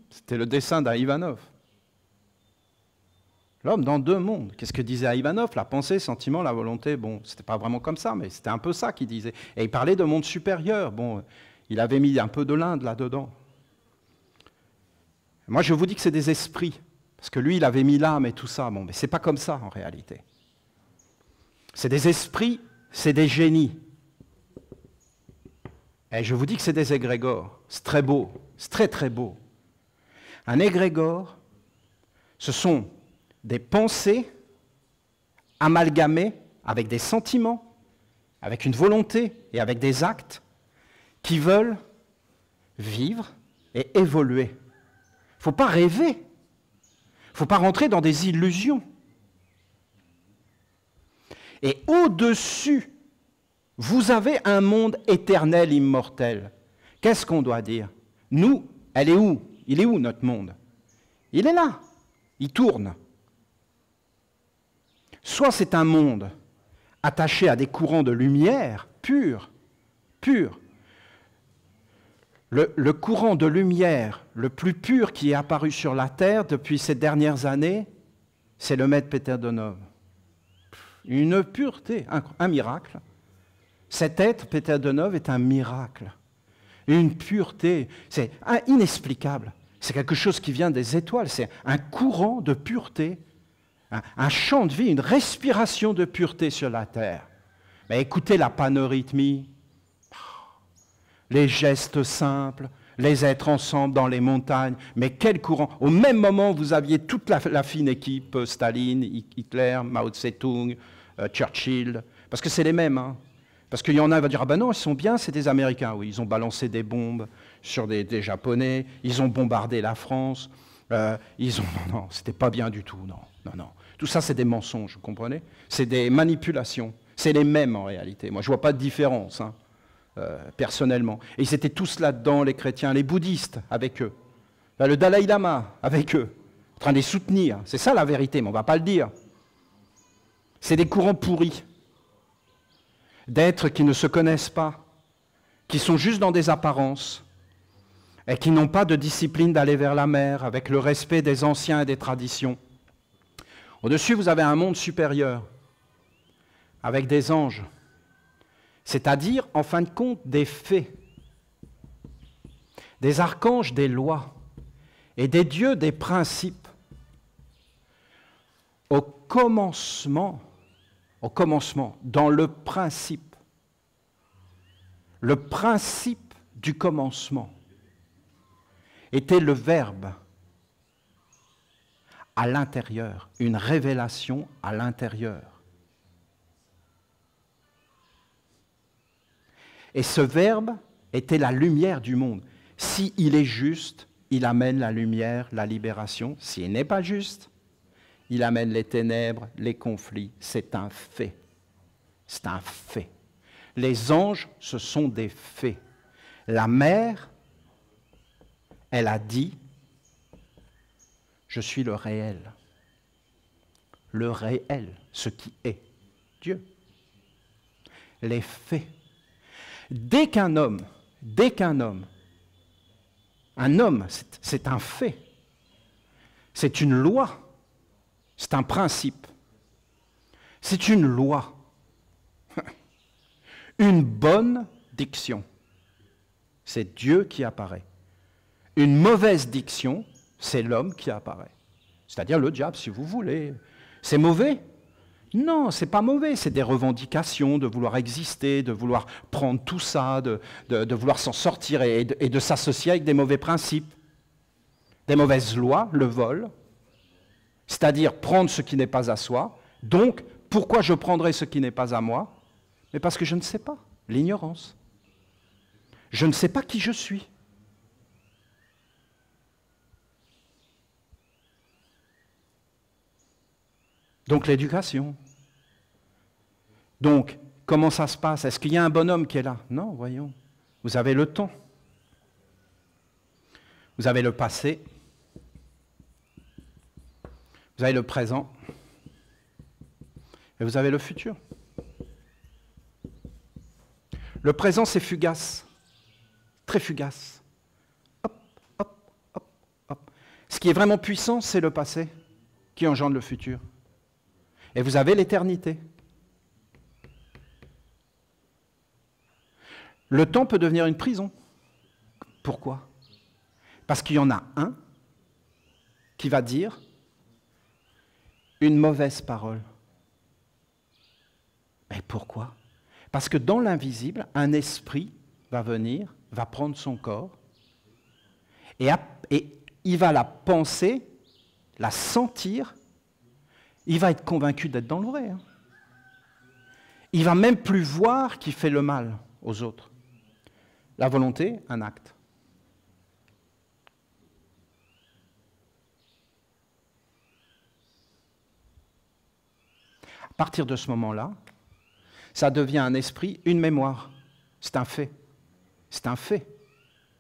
[SPEAKER 1] C'était le dessin d'Ivanov. L'homme dans deux mondes. Qu'est-ce que disait Ivanov? La pensée, le sentiment, la volonté. Bon, c'était pas vraiment comme ça, mais c'était un peu ça qu'il disait. Et il parlait de monde supérieur. Bon, il avait mis un peu de l'Inde là-dedans. Moi, je vous dis que c'est des esprits. Parce que lui, il avait mis l'âme et tout ça. Bon, mais c'est pas comme ça, en réalité. C'est des esprits, c'est des génies. Et je vous dis que c'est des égrégores. C'est très beau. C'est très, très beau. Un égrégore, ce sont des pensées amalgamées avec des sentiments, avec une volonté et avec des actes qui veulent vivre et évoluer. Il ne faut pas rêver. Il ne faut pas rentrer dans des illusions. Et au-dessus, vous avez un monde éternel, immortel. Qu'est-ce qu'on doit dire? Nous, elle est où? Il est où notre monde? Il est là. Il tourne. Soit c'est un monde attaché à des courants de lumière purs. Le courant de lumière le plus pur qui est apparu sur la Terre depuis ces dernières années, c'est le maître Peter Donov. Une pureté, un miracle. Cet être, Peter Donov, est un miracle. Une pureté, c'est inexplicable. C'est quelque chose qui vient des étoiles, c'est un courant de pureté, un champ de vie, une respiration de pureté sur la Terre. Mais écoutez la panorhythmie, les gestes simples, les êtres ensemble dans les montagnes, mais quel courant! Au même moment, vous aviez toute la fine équipe, Staline, Hitler, Mao Tse-tung, Churchill, parce que c'est les mêmes, hein. Parce qu'il y en a qui vont dire « Ah ben non, ils sont bien, c'est des Américains. » Oui, ils ont balancé des bombes sur des Japonais, ils ont bombardé la France, Non, c'était pas bien du tout, non. Tout ça, c'est des mensonges, vous comprenez? C'est des manipulations. C'est les mêmes, en réalité. Moi, je vois pas de différence, hein, personnellement. Et ils étaient tous là-dedans, les chrétiens, les bouddhistes, avec eux. Le Dalai Lama, avec eux, en train de les soutenir. C'est ça, la vérité, mais on va pas le dire. C'est des courants pourris, d'êtres qui ne se connaissent pas, qui sont juste dans des apparences et qui n'ont pas de discipline d'aller vers la mer avec le respect des anciens et des traditions. Au-dessus, vous avez un monde supérieur avec des anges, c'est-à-dire, en fin de compte, des fées, des archanges, des lois et des dieux, des principes. Au commencement, dans le principe du commencement était le Verbe à l'intérieur, une révélation à l'intérieur. Et ce Verbe était la lumière du monde. S'il est juste, il amène la lumière, la libération. S'il n'est pas juste, il amène les ténèbres, les conflits. C'est un fait. C'est un fait. Les anges, ce sont des faits. La mère, elle a dit, je suis le réel. Le réel, ce qui est Dieu. Les faits. Dès qu'un homme, un homme, c'est un fait. C'est une loi. C'est un principe. C'est une loi. Une bonne diction, c'est Dieu qui apparaît. Une mauvaise diction, c'est l'homme qui apparaît. C'est-à-dire le diable, si vous voulez. C'est mauvais? Non, c'est pas mauvais. C'est des revendications de vouloir exister, de vouloir prendre tout ça, de vouloir s'en sortir et de s'associer avec des mauvais principes. Des mauvaises lois, le vol, c'est-à-dire prendre ce qui n'est pas à soi. Donc, pourquoi je prendrais ce qui n'est pas à moi? Mais parce que je ne sais pas, l'ignorance. Je ne sais pas qui je suis. Donc l'éducation. Donc, comment ça se passe? Est-ce qu'il y a un bonhomme qui est là? Non, voyons. Vous avez le temps. Vous avez le passé. Vous avez le présent. Et vous avez le futur. Le présent, c'est fugace, très fugace. Hop, hop, hop, hop. Ce qui est vraiment puissant, c'est le passé qui engendre le futur. Et vous avez l'éternité. Le temps peut devenir une prison. Pourquoi? Parce qu'il y en a un qui va dire une mauvaise parole. Et pourquoi? Parce que dans l'invisible, un esprit va venir, va prendre son corps, et il va la penser, la sentir, il va être convaincu d'être dans le vrai. Hein. Il va même plus voir qu'il fait le mal aux autres. La volonté, un acte. À partir de ce moment-là, ça devient un esprit, une mémoire. C'est un fait. C'est un fait.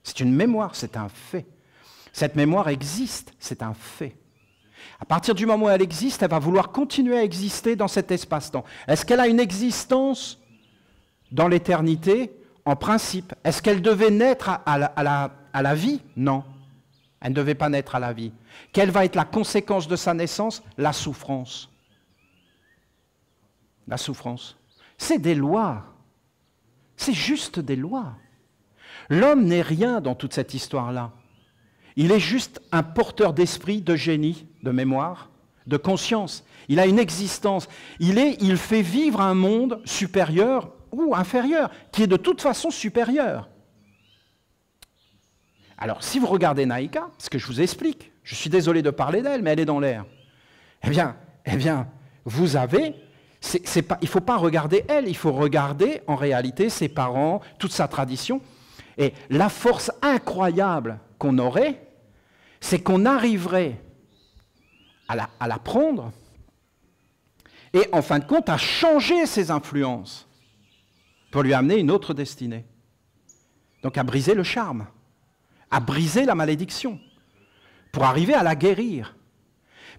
[SPEAKER 1] C'est une mémoire, c'est un fait. Cette mémoire existe, c'est un fait. À partir du moment où elle existe, elle va vouloir continuer à exister dans cet espace-temps. Est-ce qu'elle a une existence dans l'éternité en principe. Est-ce qu'elle devait naître à la vie? Non. Elle ne devait pas naître à la vie. Quelle va être la conséquence de sa naissance? La souffrance. La souffrance. C'est des lois. C'est juste des lois. L'homme n'est rien dans toute cette histoire-là. Il est juste un porteur d'esprit, de génie, de mémoire, de conscience. Il a une existence. Il fait vivre un monde supérieur ou inférieur, qui est de toute façon supérieur. Alors, si vous regardez Naïka, ce que je vous explique, je suis désolé de parler d'elle, mais elle est dans l'air. Eh bien, vous avez... il ne faut pas regarder elle, il faut regarder en réalité ses parents, toute sa tradition. Et la force incroyable qu'on aurait, c'est qu'on arriverait à la prendre et en fin de compte à changer ses influences pour lui amener une autre destinée. Donc à briser le charme, à briser la malédiction, pour arriver à la guérir.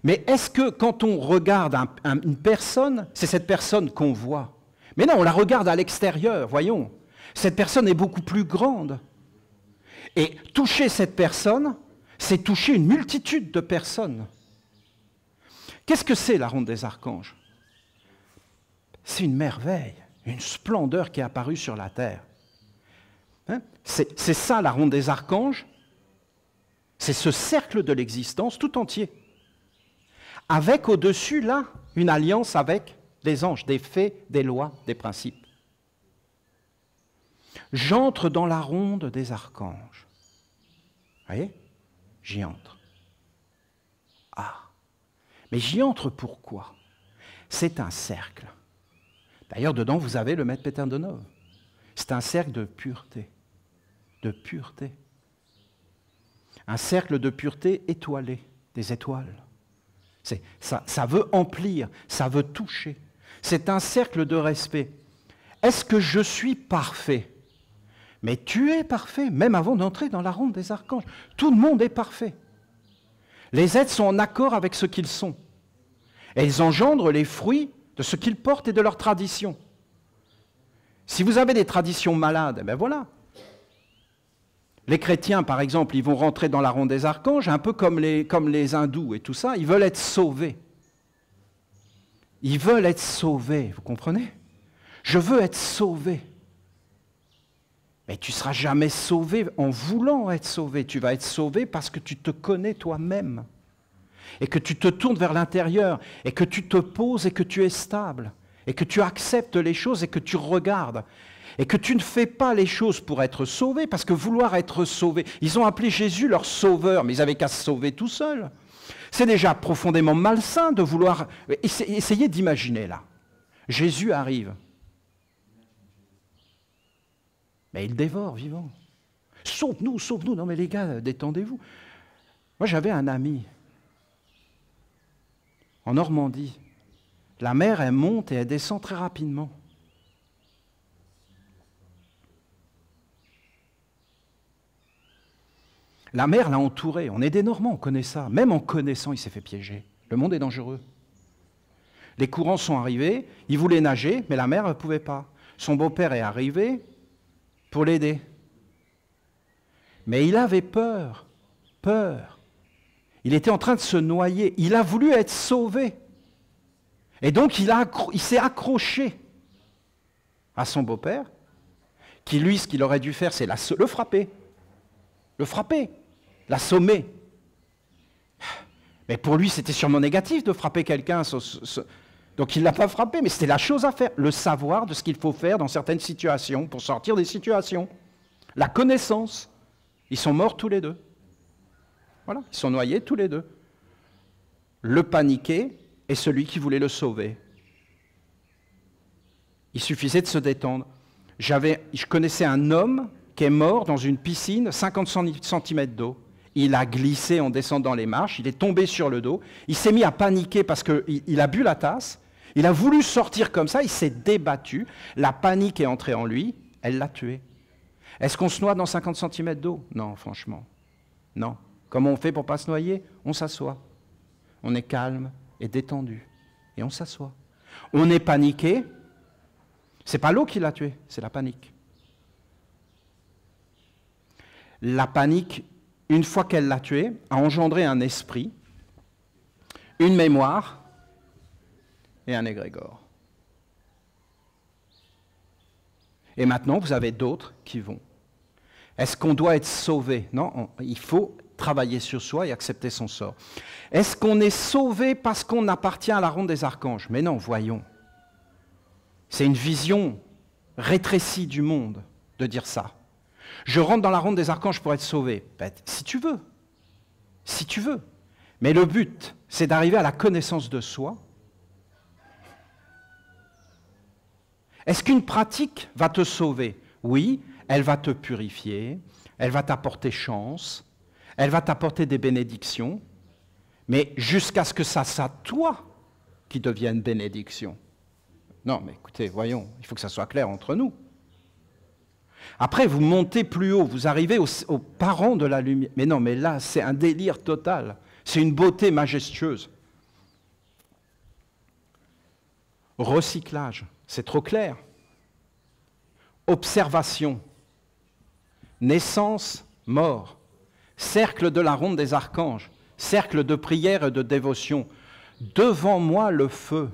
[SPEAKER 1] Mais est-ce que quand on regarde une personne, c'est cette personne qu'on voit? Mais non, on la regarde à l'extérieur, voyons. Cette personne est beaucoup plus grande. Et toucher cette personne, c'est toucher une multitude de personnes. Qu'est-ce que c'est la ronde des archanges? C'est une merveille, une splendeur qui est apparue sur la terre. Hein? C'est ça la ronde des archanges. C'est ce cercle de l'existence tout entier. Avec au-dessus, là, une alliance avec des anges, des faits, des lois, des principes. J'entre dans la ronde des archanges. Vous voyez? J'y entre. Ah! Mais j'y entre pourquoi? C'est un cercle. D'ailleurs, dedans, vous avez le maître Péterdonov. C'est un cercle de pureté. De pureté. Un cercle de pureté étoilé, des étoiles. Ça veut emplir, ça veut toucher. C'est un cercle de respect. Est-ce que je suis parfait? Mais tu es parfait, même avant d'entrer dans la ronde des archanges. Tout le monde est parfait. Les êtres sont en accord avec ce qu'ils sont. Et ils engendrent les fruits de ce qu'ils portent et de leurs traditions. Si vous avez des traditions malades, ben voilà. Les chrétiens, par exemple, ils vont rentrer dans la ronde des archanges, un peu comme les hindous et tout ça, ils veulent être sauvés. Ils veulent être sauvés, vous comprenez? Je veux être sauvé. Mais tu ne seras jamais sauvé en voulant être sauvé. Tu vas être sauvé parce que tu te connais toi-même. Et que tu te tournes vers l'intérieur, et que tu te poses et que tu es stable, et que tu acceptes les choses et que tu regardes. Et que tu ne fais pas les choses pour être sauvé, parce que vouloir être sauvé, ils ont appelé Jésus leur sauveur, mais ils n'avaient qu'à se sauver tout seuls. C'est déjà profondément malsain de vouloir... Essayez d'imaginer là. Jésus arrive. Mais il dévore vivant. Sauve-nous, sauve-nous. Non mais les gars, détendez-vous. Moi j'avais un ami en Normandie. La mer, elle monte et elle descend très rapidement. La mer l'a entouré. On est des Normands, on connaît ça. Même en connaissant, il s'est fait piéger. Le monde est dangereux. Les courants sont arrivés, il voulait nager, mais la mer ne pouvait pas. Son beau-père est arrivé pour l'aider. Mais il avait peur. Il était en train de se noyer. Il a voulu être sauvé. Et donc, il s'est accroché à son beau-père, qui lui, ce qu'il aurait dû faire, c'est le frapper. Le frapper. L'assommer. Mais pour lui, c'était sûrement négatif de frapper quelqu'un. Donc il ne l'a pas frappé, mais c'était la chose à faire. Le savoir de ce qu'il faut faire dans certaines situations pour sortir des situations. La connaissance. Ils sont morts tous les deux. Voilà, ils sont noyés tous les deux. Le paniqué et celui qui voulait le sauver. Il suffisait de se détendre. Je connaissais un homme qui est mort dans une piscine, 50 cm d'eau. Il a glissé en descendant les marches, il est tombé sur le dos, il s'est mis à paniquer parce qu'il a bu la tasse, il a voulu sortir comme ça, il s'est débattu, la panique est entrée en lui, elle l'a tué. Est-ce qu'on se noie dans 50 cm d'eau? Non, franchement, non. Comment on fait pour ne pas se noyer? On s'assoit. On est calme et détendu, et on s'assoit. On est paniqué, c'est pas l'eau qui l'a tué, c'est la panique. La panique, une fois qu'elle l'a tué, a engendré un esprit, une mémoire et un égrégore. Et maintenant, vous avez d'autres qui vont. Est-ce qu'on doit être sauvé? Non, il faut travailler sur soi et accepter son sort. Est-ce qu'on est sauvé parce qu'on appartient à la ronde des archanges? Mais non, voyons. C'est une vision rétrécie du monde de dire ça. Je rentre dans la ronde des archanges pour être sauvé. Ben, si tu veux. Si tu veux. Mais le but, c'est d'arriver à la connaissance de soi. Est-ce qu'une pratique va te sauver? Oui, elle va te purifier, elle va t'apporter chance, elle va t'apporter des bénédictions, mais jusqu'à ce que ça soit toi qui devienne bénédiction. Non, mais écoutez, voyons, il faut que ça soit clair entre nous. Après, vous montez plus haut, vous arrivez aux parents de la lumière. Mais non, mais là, c'est un délire total. C'est une beauté majestueuse. Recyclage, c'est trop clair. Observation, naissance, mort, cercle de la ronde des archanges, cercle de prière et de dévotion. Devant moi le feu,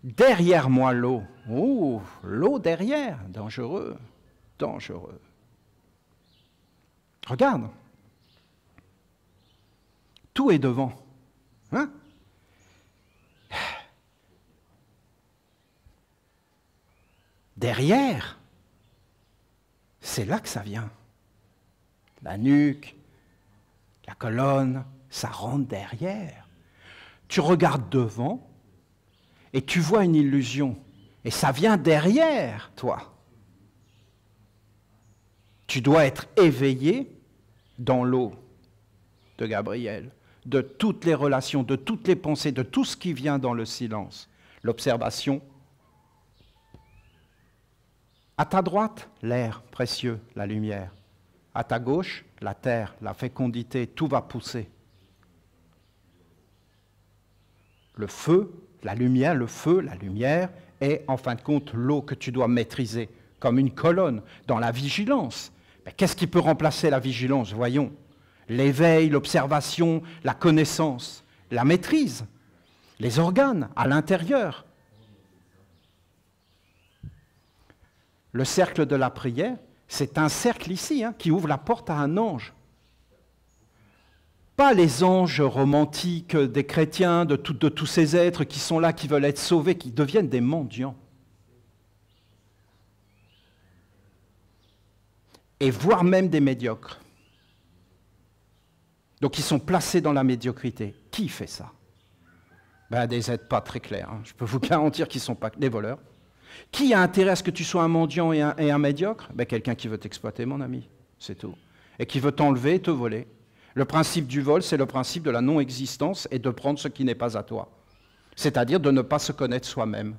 [SPEAKER 1] derrière moi l'eau. Oh, l'eau derrière, dangereux, dangereux. Regarde, tout est devant. Hein? Derrière, c'est là que ça vient. La nuque, la colonne, ça rentre derrière. Tu regardes devant et tu vois une illusion. Et ça vient derrière toi. Tu dois être éveillé dans l'eau de Gabriel, de toutes les relations, de toutes les pensées, de tout ce qui vient dans le silence. L'observation. À ta droite, l'air précieux, la lumière. À ta gauche, la terre, la fécondité, tout va pousser. Le feu, la lumière, le feu, la lumière est en fin de compte l'eau que tu dois maîtriser comme une colonne dans la vigilance. Mais qu'est-ce qui peut remplacer la vigilance? Voyons. L'éveil, l'observation, la connaissance, la maîtrise, les organes à l'intérieur. Le cercle de la prière, c'est un cercle ici qui ouvre la porte à un ange. Pas les anges romantiques des chrétiens, de tous ces êtres qui sont là, qui veulent être sauvés, qui deviennent des mendiants. Et voire même des médiocres. Donc ils sont placés dans la médiocrité. Qui fait ça? Ben, des êtres pas très clairs. Je peux vous garantir qu'ils ne sont pas des voleurs. Qui a intérêt à ce que tu sois un mendiant et un médiocre? Ben, quelqu'un qui veut t'exploiter, mon ami, c'est tout. Et qui veut t'enlever et te voler. Le principe du vol, c'est le principe de la non-existence et de prendre ce qui n'est pas à toi. C'est-à-dire de ne pas se connaître soi-même.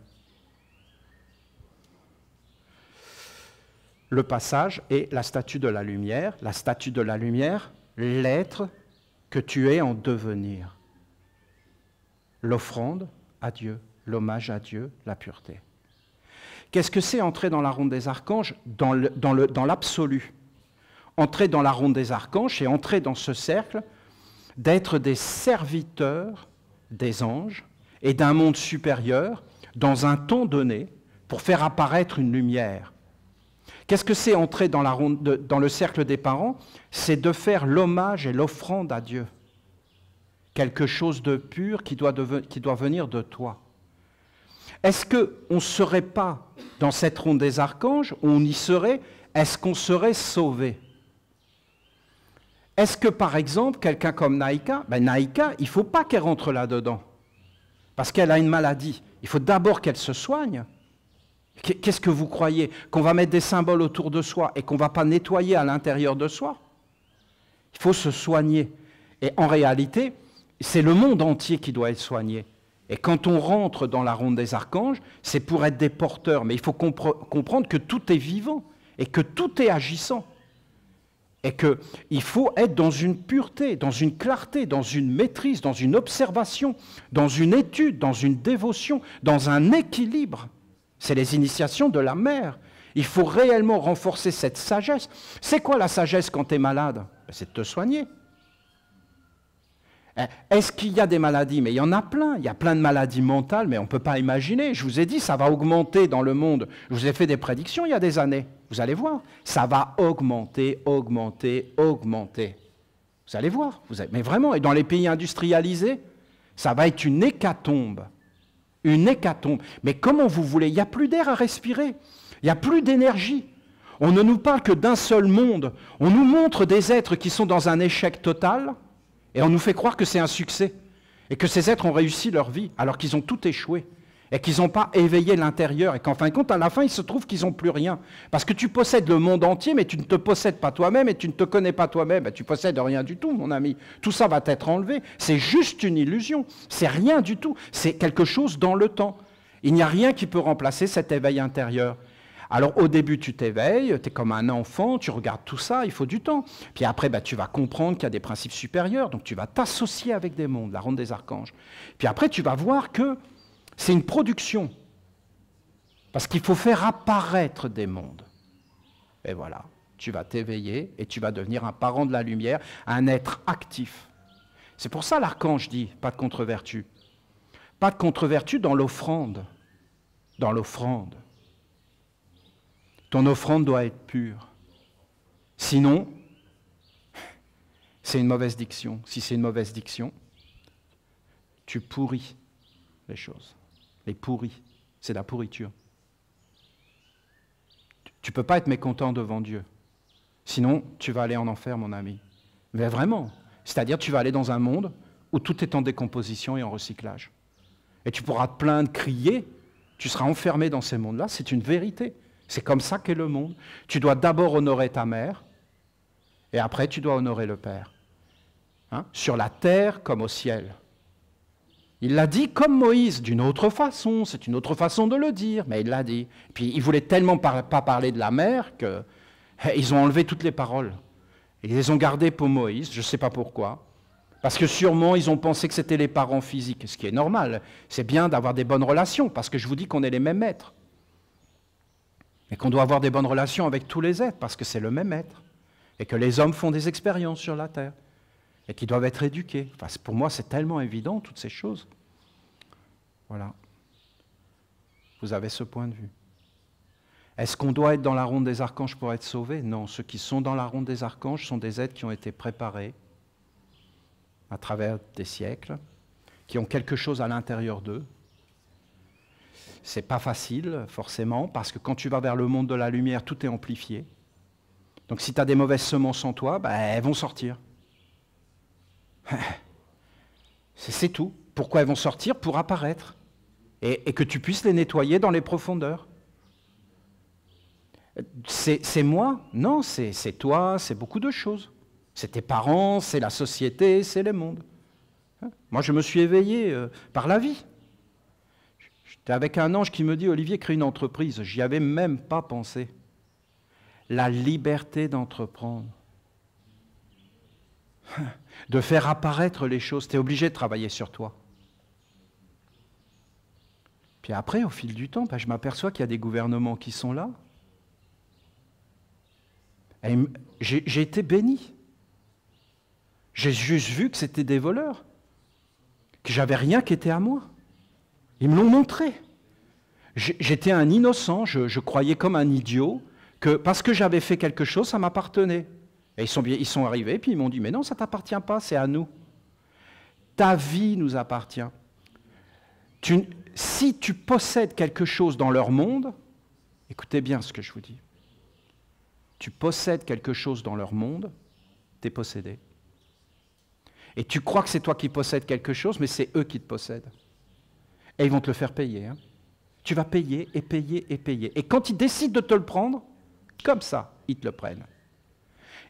[SPEAKER 1] Le passage est la statue de la lumière. La statue de la lumière, l'être que tu es en devenir. L'offrande à Dieu, l'hommage à Dieu, la pureté. Qu'est-ce que c'est entrer dans la ronde des archanges? Dans l'absolu. Entrer dans la ronde des archanges, c'est entrer dans ce cercle, d'être des serviteurs des anges et d'un monde supérieur dans un temps donné pour faire apparaître une lumière. Qu'est-ce que c'est entrer dans le cercle des parents? C'est de faire l'hommage et l'offrande à Dieu. Quelque chose de pur qui doit venir de toi. Est-ce qu'on ne serait pas dans cette ronde des archanges, on y serait, est-ce qu'on serait sauvé? Est-ce que, par exemple, quelqu'un comme Naïka, Naïka, il ne faut pas qu'elle rentre là-dedans, parce qu'elle a une maladie. Il faut d'abord qu'elle se soigne. Qu'est-ce que vous croyez? Qu'on va mettre des symboles autour de soi et qu'on ne va pas nettoyer à l'intérieur de soi? Il faut se soigner. Et en réalité, c'est le monde entier qui doit être soigné. Et quand on rentre dans la ronde des archanges, c'est pour être des porteurs. Mais il faut comprendre que tout est vivant et que tout est agissant. Et qu'il faut être dans une pureté, dans une clarté, dans une maîtrise, dans une observation, dans une étude, dans une dévotion, dans un équilibre. C'est les initiations de la mère. Il faut réellement renforcer cette sagesse. C'est quoi la sagesse quand tu es malade? C'est de te soigner. Est-ce qu'il y a des maladies? Mais il y en a plein. Il y a plein de maladies mentales, mais on ne peut pas imaginer. Je vous ai dit, ça va augmenter dans le monde. Je vous ai fait des prédictions il y a des années. Vous allez voir. Ça va augmenter, augmenter, augmenter. Vous allez voir. Mais vraiment, et dans les pays industrialisés, ça va être une hécatombe. Une hécatombe. Mais comment vous voulez? Il n'y a plus d'air à respirer. Il n'y a plus d'énergie. On ne nous parle que d'un seul monde. On nous montre des êtres qui sont dans un échec total et on nous fait croire que c'est un succès et que ces êtres ont réussi leur vie alors qu'ils ont tout échoué et qu'ils n'ont pas éveillé l'intérieur et qu'en fin de compte, à la fin, il se trouve qu'ils n'ont plus rien. Parce que tu possèdes le monde entier, mais tu ne te possèdes pas toi-même et tu ne te connais pas toi-même. Tu possèdes rien du tout, mon ami. Tout ça va t'être enlevé. C'est juste une illusion. C'est rien du tout. C'est quelque chose dans le temps. Il n'y a rien qui peut remplacer cet éveil intérieur. Alors au début, tu t'éveilles, tu es comme un enfant, tu regardes tout ça, il faut du temps. Puis après, tu vas comprendre qu'il y a des principes supérieurs, donc tu vas t'associer avec des mondes, la ronde des archanges. Puis après, tu vas voir que c'est une production, parce qu'il faut faire apparaître des mondes. Et voilà, tu vas t'éveiller et tu vas devenir un parent de la lumière, un être actif. C'est pour ça l'archange dit, pas de contre-vertu. Pas de contre-vertu dans l'offrande. Dans l'offrande. Ton offrande doit être pure. Sinon, c'est une mauvaise diction. Si c'est une mauvaise diction, tu pourris les choses. Les pourris. C'est la pourriture. Tu ne peux pas être mécontent devant Dieu. Sinon, tu vas aller en enfer, mon ami. Mais vraiment. C'est-à-dire, tu vas aller dans un monde où tout est en décomposition et en recyclage. Et tu pourras te plaindre, crier. Tu seras enfermé dans ces mondes-là. C'est une vérité. C'est comme ça qu'est le monde. Tu dois d'abord honorer ta mère, et après tu dois honorer le Père. Hein? Sur la terre comme au ciel. Il l'a dit comme Moïse, d'une autre façon, c'est une autre façon de le dire, mais il l'a dit. Puis il voulait tellement pas parler de la mer qu'ils ont enlevé toutes les paroles. Ils les ont gardées pour Moïse, je ne sais pas pourquoi. Parce que sûrement, ils ont pensé que c'était les parents physiques, ce qui est normal. C'est bien d'avoir des bonnes relations, parce que je vous dis qu'on est les mêmes êtres. Et qu'on doit avoir des bonnes relations avec tous les êtres, parce que c'est le même être. Et que les hommes font des expériences sur la terre. Et qu'ils doivent être éduqués. Enfin, pour moi, c'est tellement évident, toutes ces choses. Voilà. Vous avez ce point de vue. Est-ce qu'on doit être dans la ronde des archanges pour être sauvé? Non, ceux qui sont dans la ronde des archanges sont des êtres qui ont été préparés à travers des siècles, qui ont quelque chose à l'intérieur d'eux. C'est pas facile, forcément, parce que quand tu vas vers le monde de la lumière, tout est amplifié. Donc si tu as des mauvaises semences en toi, elles vont sortir. C'est tout. Pourquoi elles vont sortir? Pour apparaître. Et que tu puisses les nettoyer dans les profondeurs. C'est moi? Non, c'est toi, c'est beaucoup de choses. C'est tes parents, c'est la société, c'est le monde. Moi, je me suis éveillé par la vie. J'étais avec un ange qui me dit, Olivier, crée une entreprise. J'y avais même pas pensé. La liberté d'entreprendre. De faire apparaître les choses. Tu es obligé de travailler sur toi. Puis après, au fil du temps, je m'aperçois qu'il y a des gouvernements qui sont là. J'ai été béni. J'ai juste vu que c'était des voleurs. Que j'avais rien qui était à moi. Ils me l'ont montré. J'étais un innocent, je croyais comme un idiot, que parce que j'avais fait quelque chose, ça m'appartenait. Et ils sont arrivés, puis ils m'ont dit, mais non, ça ne t'appartient pas, c'est à nous. Ta vie nous appartient. Si tu possèdes quelque chose dans leur monde, écoutez bien ce que je vous dis. Tu possèdes quelque chose dans leur monde, tu es possédé. Et tu crois que c'est toi qui possèdes quelque chose, mais c'est eux qui te possèdent. Et ils vont te le faire payer. Hein. Tu vas payer et payer et payer. Et quand ils décident de te le prendre, comme ça, ils te le prennent.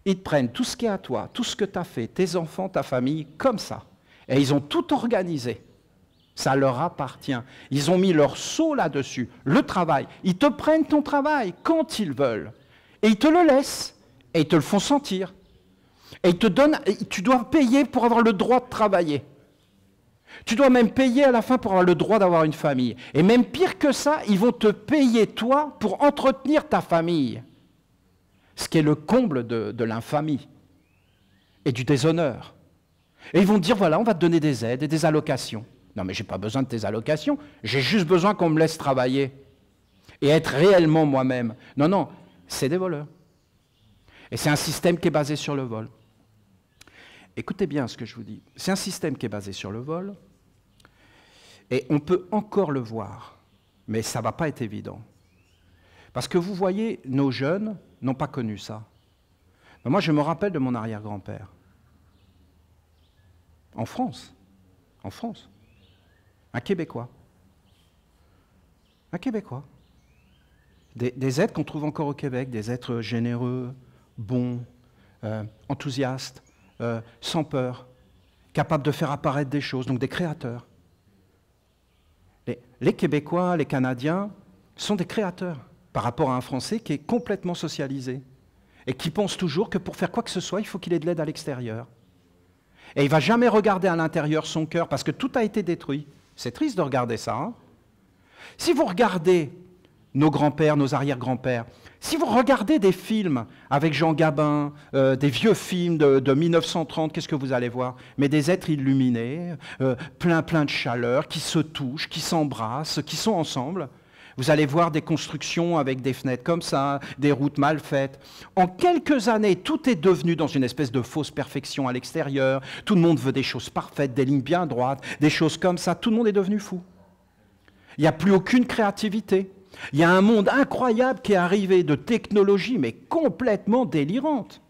[SPEAKER 1] Ils te prennent tout ce qui est à toi, tout ce que tu as fait, tes enfants, ta famille, comme ça. Et ils ont tout organisé. Ça leur appartient. Ils ont mis leur sceau là-dessus, le travail. Ils te prennent ton travail quand ils veulent. Et ils te le laissent. Et ils te le font sentir. Et ils te donnent, tu dois payer pour avoir le droit de travailler. Tu dois même payer à la fin pour avoir le droit d'avoir une famille. Et même pire que ça, ils vont te payer, toi, pour entretenir ta famille. Ce qui est le comble de l'infamie et du déshonneur. Et ils vont te dire, voilà, on va te donner des aides et des allocations. Non, mais je n'ai pas besoin de tes allocations. J'ai juste besoin qu'on me laisse travailler et être réellement moi-même. Non, non, c'est des voleurs. Et c'est un système qui est basé sur le vol. Écoutez bien ce que je vous dis. C'est un système qui est basé sur le vol. Et on peut encore le voir, mais ça ne va pas être évident. Parce que vous voyez, nos jeunes n'ont pas connu ça. Mais moi, je me rappelle de mon arrière-grand-père. En France. Un Québécois. Un Québécois. Des êtres qu'on trouve encore au Québec, des êtres généreux, bons, enthousiastes, sans peur, capables de faire apparaître des choses, donc des créateurs. Les Québécois, les Canadiens sont des créateurs par rapport à un Français qui est complètement socialisé et qui pense toujours que pour faire quoi que ce soit, il faut qu'il ait de l'aide à l'extérieur. Et il ne va jamais regarder à l'intérieur son cœur parce que tout a été détruit. C'est triste de regarder ça. Hein? Si vous regardez nos grands-pères, nos arrière-grands-pères, si vous regardez des films avec Jean Gabin, des vieux films de 1930, qu'est-ce que vous allez voir? Mais des êtres illuminés, plein de chaleur, qui se touchent, qui s'embrassent, qui sont ensemble. Vous allez voir des constructions avec des fenêtres comme ça, des routes mal faites. En quelques années, tout est devenu dans une espèce de fausse perfection à l'extérieur. Tout le monde veut des choses parfaites, des lignes bien droites, des choses comme ça. Tout le monde est devenu fou. Il n'y a plus aucune créativité. Il y a un monde incroyable qui est arrivé de technologie, mais complètement délirante.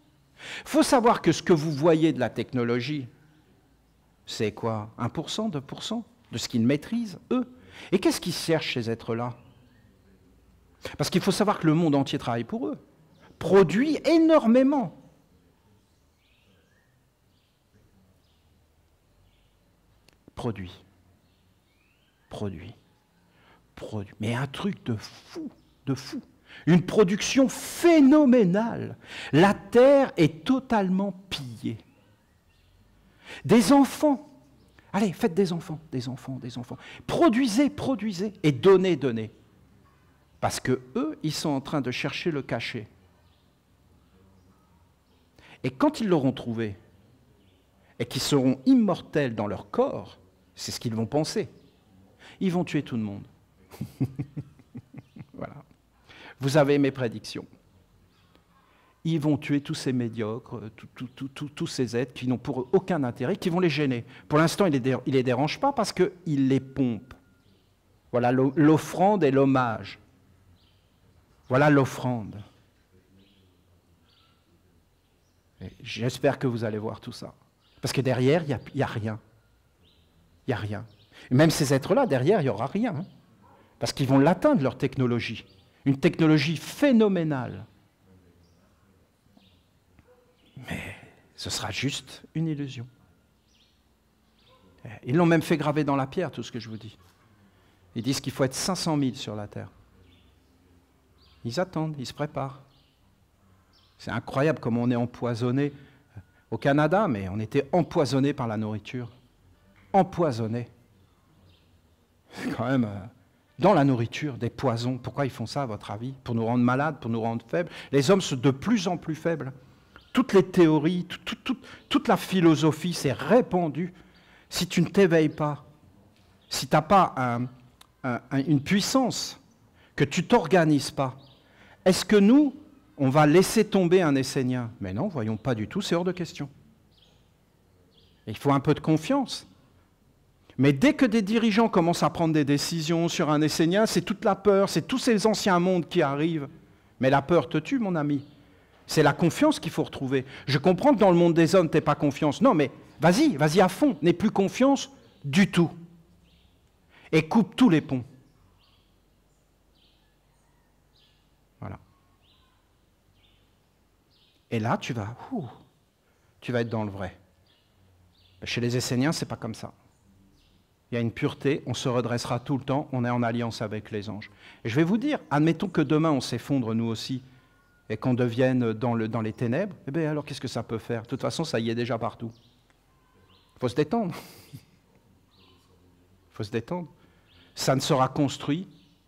[SPEAKER 1] Il faut savoir que ce que vous voyez de la technologie, c'est quoi? 1%, 2% de ce qu'ils maîtrisent, eux. Et qu'est-ce qu'ils cherchent, ces êtres-là? Parce qu'il faut savoir que le monde entier travaille pour eux, produit énormément. Produit. Mais un truc de fou, de fou. Une production phénoménale. La terre est totalement pillée. Des enfants. Allez, faites des enfants. Produisez et donnez. Parce que eux, ils sont en train de chercher le cachet. Et quand ils l'auront trouvé, et qu'ils seront immortels dans leur corps, c'est ce qu'ils vont penser, ils vont tuer tout le monde. Voilà. Vous avez mes prédictions. Ils vont tuer tous ces médiocres, tous ces êtres qui n'ont pour eux aucun intérêt, qui vont les gêner. Pour l'instant, ils ne les dérangent pas parce qu'ils les pompent. Voilà l'offrande et l'hommage. Voilà l'offrande. J'espère que vous allez voir tout ça. Parce que derrière, il n'y a rien. Il n'y a rien. Et même ces êtres-là, derrière, il n'y aura rien. Hein. Parce qu'ils vont l'atteindre, leur technologie. Une technologie phénoménale. Mais ce sera juste une illusion. Ils l'ont même fait graver dans la pierre, tout ce que je vous dis. Ils disent qu'il faut être 500 000 sur la terre. Ils attendent, ils se préparent. C'est incroyable comment on est empoisonné. Au Canada, mais on était empoisonné par la nourriture. Empoisonné. C'est quand même dans la nourriture, des poisons. Pourquoi ils font ça, à votre avis? Pour nous rendre malades, pour nous rendre faibles. Les hommes sont de plus en plus faibles. Toutes les théories, toute la philosophie s'est répandue. Si tu ne t'éveilles pas, si tu n'as pas une puissance, que tu ne t'organises pas, est-ce que nous, on va laisser tomber un Essénien? Mais non, voyons, pas du tout, c'est hors de question. Il faut un peu de confiance. Mais dès que des dirigeants commencent à prendre des décisions sur un Essénien, c'est toute la peur, c'est tous ces anciens mondes qui arrivent. Mais la peur te tue, mon ami. C'est la confiance qu'il faut retrouver. Je comprends que dans le monde des hommes, tu n'aies pas confiance. Non, mais vas-y à fond. N'aie plus confiance du tout. Et coupe tous les ponts. Voilà. Et là, tu vas être dans le vrai. Chez les Esséniens, ce n'est pas comme ça. Il y a une pureté, on se redressera tout le temps, on est en alliance avec les anges. Et je vais vous dire, admettons que demain on s'effondre nous aussi, et qu'on devienne dans les ténèbres, eh bien alors qu'est-ce que ça peut faire? De toute façon, ça y est déjà partout. Il faut se détendre. faut se détendre. Ça ne sera construit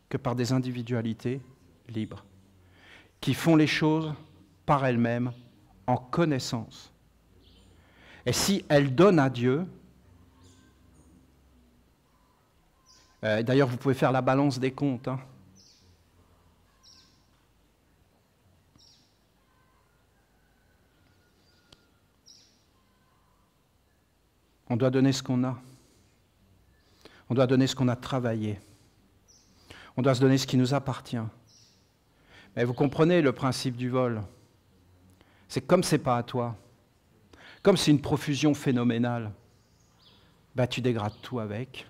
[SPEAKER 1] que par des individualités libres, qui font les choses par elles-mêmes, en connaissance. Et si elles donnent à Dieu, d'ailleurs vous pouvez faire la balance des comptes, hein. On doit donner ce qu'on a. On doit donner ce qu'on a travaillé. On doit se donner ce qui nous appartient. Mais vous comprenez le principe du vol. C'est comme c'est pas à toi. Comme c'est une profusion phénoménale, bah, tu dégrades tout avec.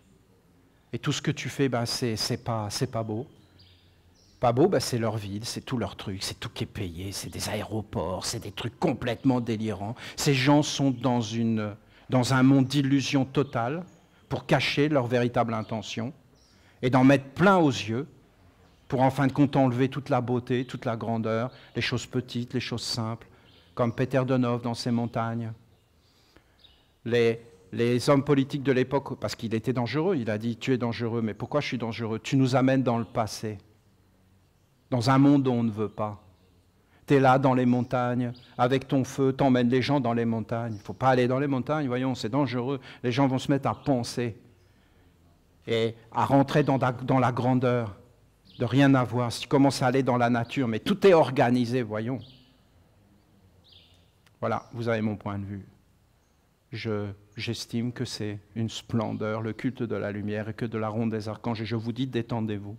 [SPEAKER 1] Et tout ce que tu fais, bah, c'est pas beau. Pas beau, bah, c'est leur ville, c'est tout leur truc, c'est tout qui est payé, c'est des aéroports, c'est des trucs complètement délirants. Ces gens sont dans un monde d'illusion totale pour cacher leur véritable intention et d'en mettre plein aux yeux pour en fin de compte enlever toute la beauté, toute la grandeur, les choses petites, les choses simples, comme Peter Donov dans ses montagnes. Les hommes politiques de l'époque, parce qu'il était dangereux, il a dit « tu es dangereux, mais pourquoi je suis dangereux? Tu nous amènes dans le passé, dans un monde dont on ne veut pas. Tu es là dans les montagnes, avec ton feu, t'emmènes les gens dans les montagnes. Il ne faut pas aller dans les montagnes, voyons, c'est dangereux. Les gens vont se mettre à penser et à rentrer dans la grandeur, de rien avoir. Si tu commences à aller dans la nature, mais tout est organisé, voyons. » Voilà, vous avez mon point de vue. J'estime que c'est une splendeur, le culte de la lumière et que de la ronde des archanges. Et je vous dis, détendez-vous.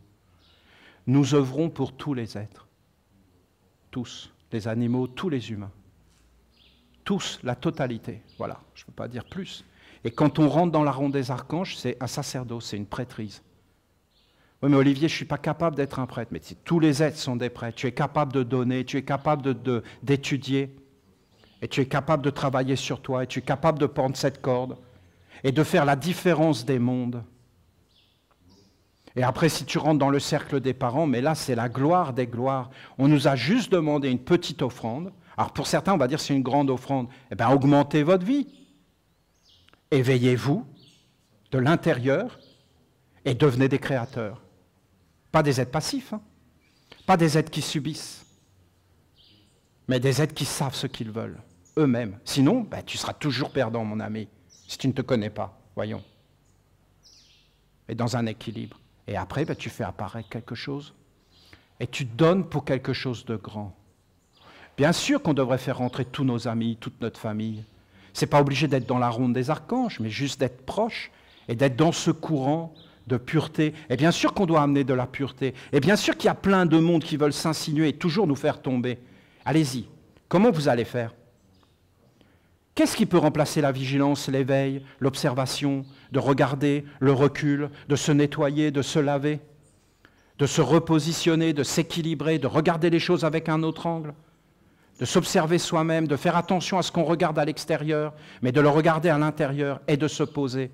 [SPEAKER 1] Nous œuvrons pour tous les êtres. Tous, les animaux, tous les humains. Tous, la totalité. Voilà, je ne peux pas dire plus. Et quand on rentre dans la ronde des archanges, c'est un sacerdoce, c'est une prêtrise. Oui, mais Olivier, je ne suis pas capable d'être un prêtre. Mais tous les êtres sont des prêtres. Tu es capable de donner, tu es capable d'étudier. Et tu es capable de travailler sur toi, et tu es capable de prendre cette corde, et de faire la différence des mondes. Et après, si tu rentres dans le cercle des parents, mais là, c'est la gloire des gloires. On nous a juste demandé une petite offrande. Alors pour certains, on va dire c'est une grande offrande. Eh bien, augmentez votre vie. Éveillez-vous de l'intérieur et devenez des créateurs. Pas des êtres passifs, hein. Pas des êtres qui subissent, mais des êtres qui savent ce qu'ils veulent, eux-mêmes. Sinon, ben, tu seras toujours perdant, mon ami, si tu ne te connais pas, voyons. Et dans un équilibre. Et après, ben, tu fais apparaître quelque chose. Et tu donnes pour quelque chose de grand. Bien sûr qu'on devrait faire rentrer tous nos amis, toute notre famille. Ce n'est pas obligé d'être dans la ronde des archanges, mais juste d'être proche et d'être dans ce courant de pureté. Et bien sûr qu'on doit amener de la pureté. Et bien sûr qu'il y a plein de monde qui veulent s'insinuer et toujours nous faire tomber. Allez-y. Comment vous allez faire? Qu'est-ce qui peut remplacer la vigilance, l'éveil, l'observation, de regarder, le recul, de se nettoyer, de se laver, de se repositionner, de s'équilibrer, de regarder les choses avec un autre angle, de s'observer soi-même, de faire attention à ce qu'on regarde à l'extérieur, mais de le regarder à l'intérieur et de se poser.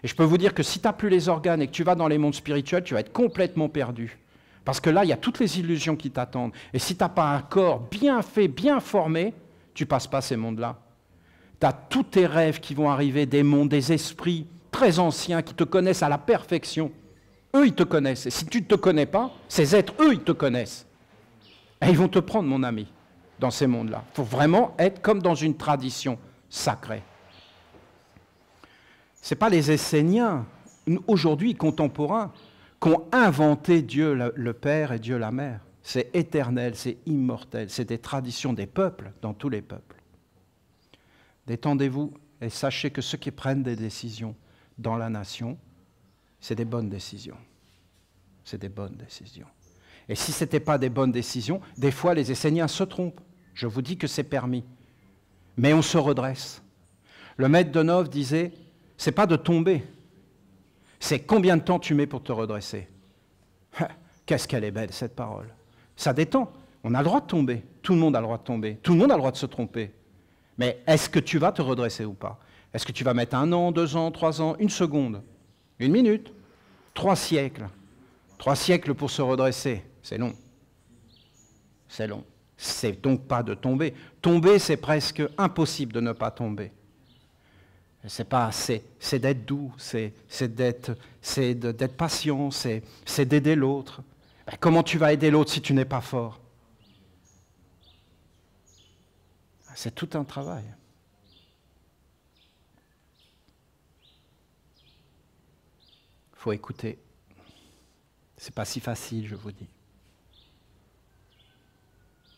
[SPEAKER 1] Et je peux vous dire que si tu n'as plus les organes et que tu vas dans les mondes spirituels, tu vas être complètement perdu. Parce que là, il y a toutes les illusions qui t'attendent. Et si tu n'as pas un corps bien fait, bien formé, tu ne passes pas ces mondes-là. Tu as tous tes rêves qui vont arriver, des mondes, des esprits très anciens qui te connaissent à la perfection. Eux, ils te connaissent. Et si tu ne te connais pas, ces êtres, eux, ils te connaissent. Et ils vont te prendre, mon ami, dans ces mondes-là. Il faut vraiment être comme dans une tradition sacrée. Ce n'est pas les Esséniens, aujourd'hui contemporains, qui ont inventé Dieu le Père et Dieu la Mère. C'est éternel, c'est immortel, c'est des traditions des peuples, dans tous les peuples. Détendez-vous et sachez que ceux qui prennent des décisions dans la nation, c'est des bonnes décisions. C'est des bonnes décisions. Et si ce n'était pas des bonnes décisions, des fois les Esséniens se trompent. Je vous dis que c'est permis. Mais on se redresse. Le maître Donov disait, c'est pas de tomber, c'est combien de temps tu mets pour te redresser. Qu'est-ce qu'elle est belle, cette parole. Ça détend. On a le droit de tomber. Tout le monde a le droit de tomber. Tout le monde a le droit de se tromper. Mais est-ce que tu vas te redresser ou pas? Est-ce que tu vas mettre 1 an, 2 ans, 3 ans, 1 seconde, 1 minute, 3 siècles? 3 siècles pour se redresser, c'est long. C'est long. C'est donc pas de tomber. Tomber, c'est presque impossible de ne pas tomber. C'est d'être doux, c'est d'être patient, c'est d'aider l'autre. Ben, comment tu vas aider l'autre si tu n'es pas fort? C'est tout un travail. Il faut écouter. C'est pas si facile, je vous dis.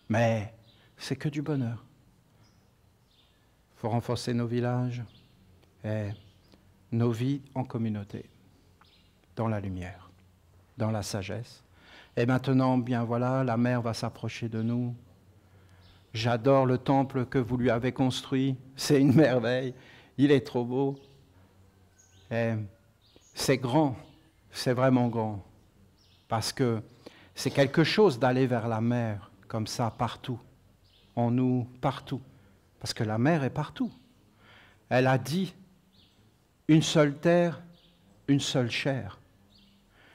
[SPEAKER 1] Mais c'est que du bonheur. Il faut renforcer nos villages et nos vies en communauté, dans la lumière, dans la sagesse. Et maintenant, bien voilà, la mère va s'approcher de nous. J'adore le temple que vous lui avez construit. C'est une merveille. Il est trop beau. Et c'est grand. C'est vraiment grand. Parce que c'est quelque chose d'aller vers la mer, comme ça, partout. En nous, partout. Parce que la mer est partout. Elle a dit, une seule terre, une seule chair.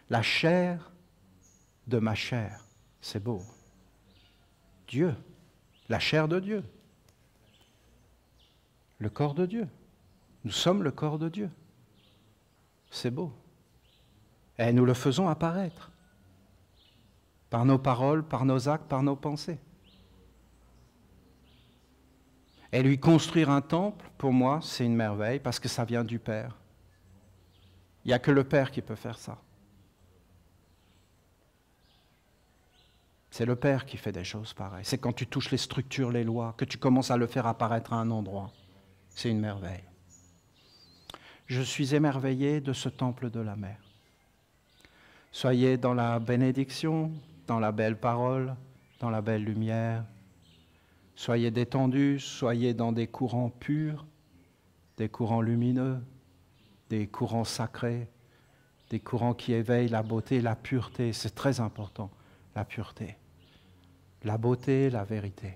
[SPEAKER 1] La chair de ma chair. C'est beau. Dieu. La chair de Dieu. Le corps de Dieu. Nous sommes le corps de Dieu. C'est beau. Et nous le faisons apparaître. Par nos paroles, par nos actes, par nos pensées. Et lui construire un temple, pour moi, c'est une merveille, parce que ça vient du Père. Il n'y a que le Père qui peut faire ça. C'est le Père qui fait des choses pareilles. C'est quand tu touches les structures, les lois, que tu commences à le faire apparaître à un endroit. C'est une merveille. Je suis émerveillé de ce temple de la mer. Soyez dans la bénédiction, dans la belle parole, dans la belle lumière. Soyez détendus, soyez dans des courants purs, des courants lumineux, des courants sacrés, des courants qui éveillent la beauté, la pureté. C'est très important, la pureté. La beauté, la vérité.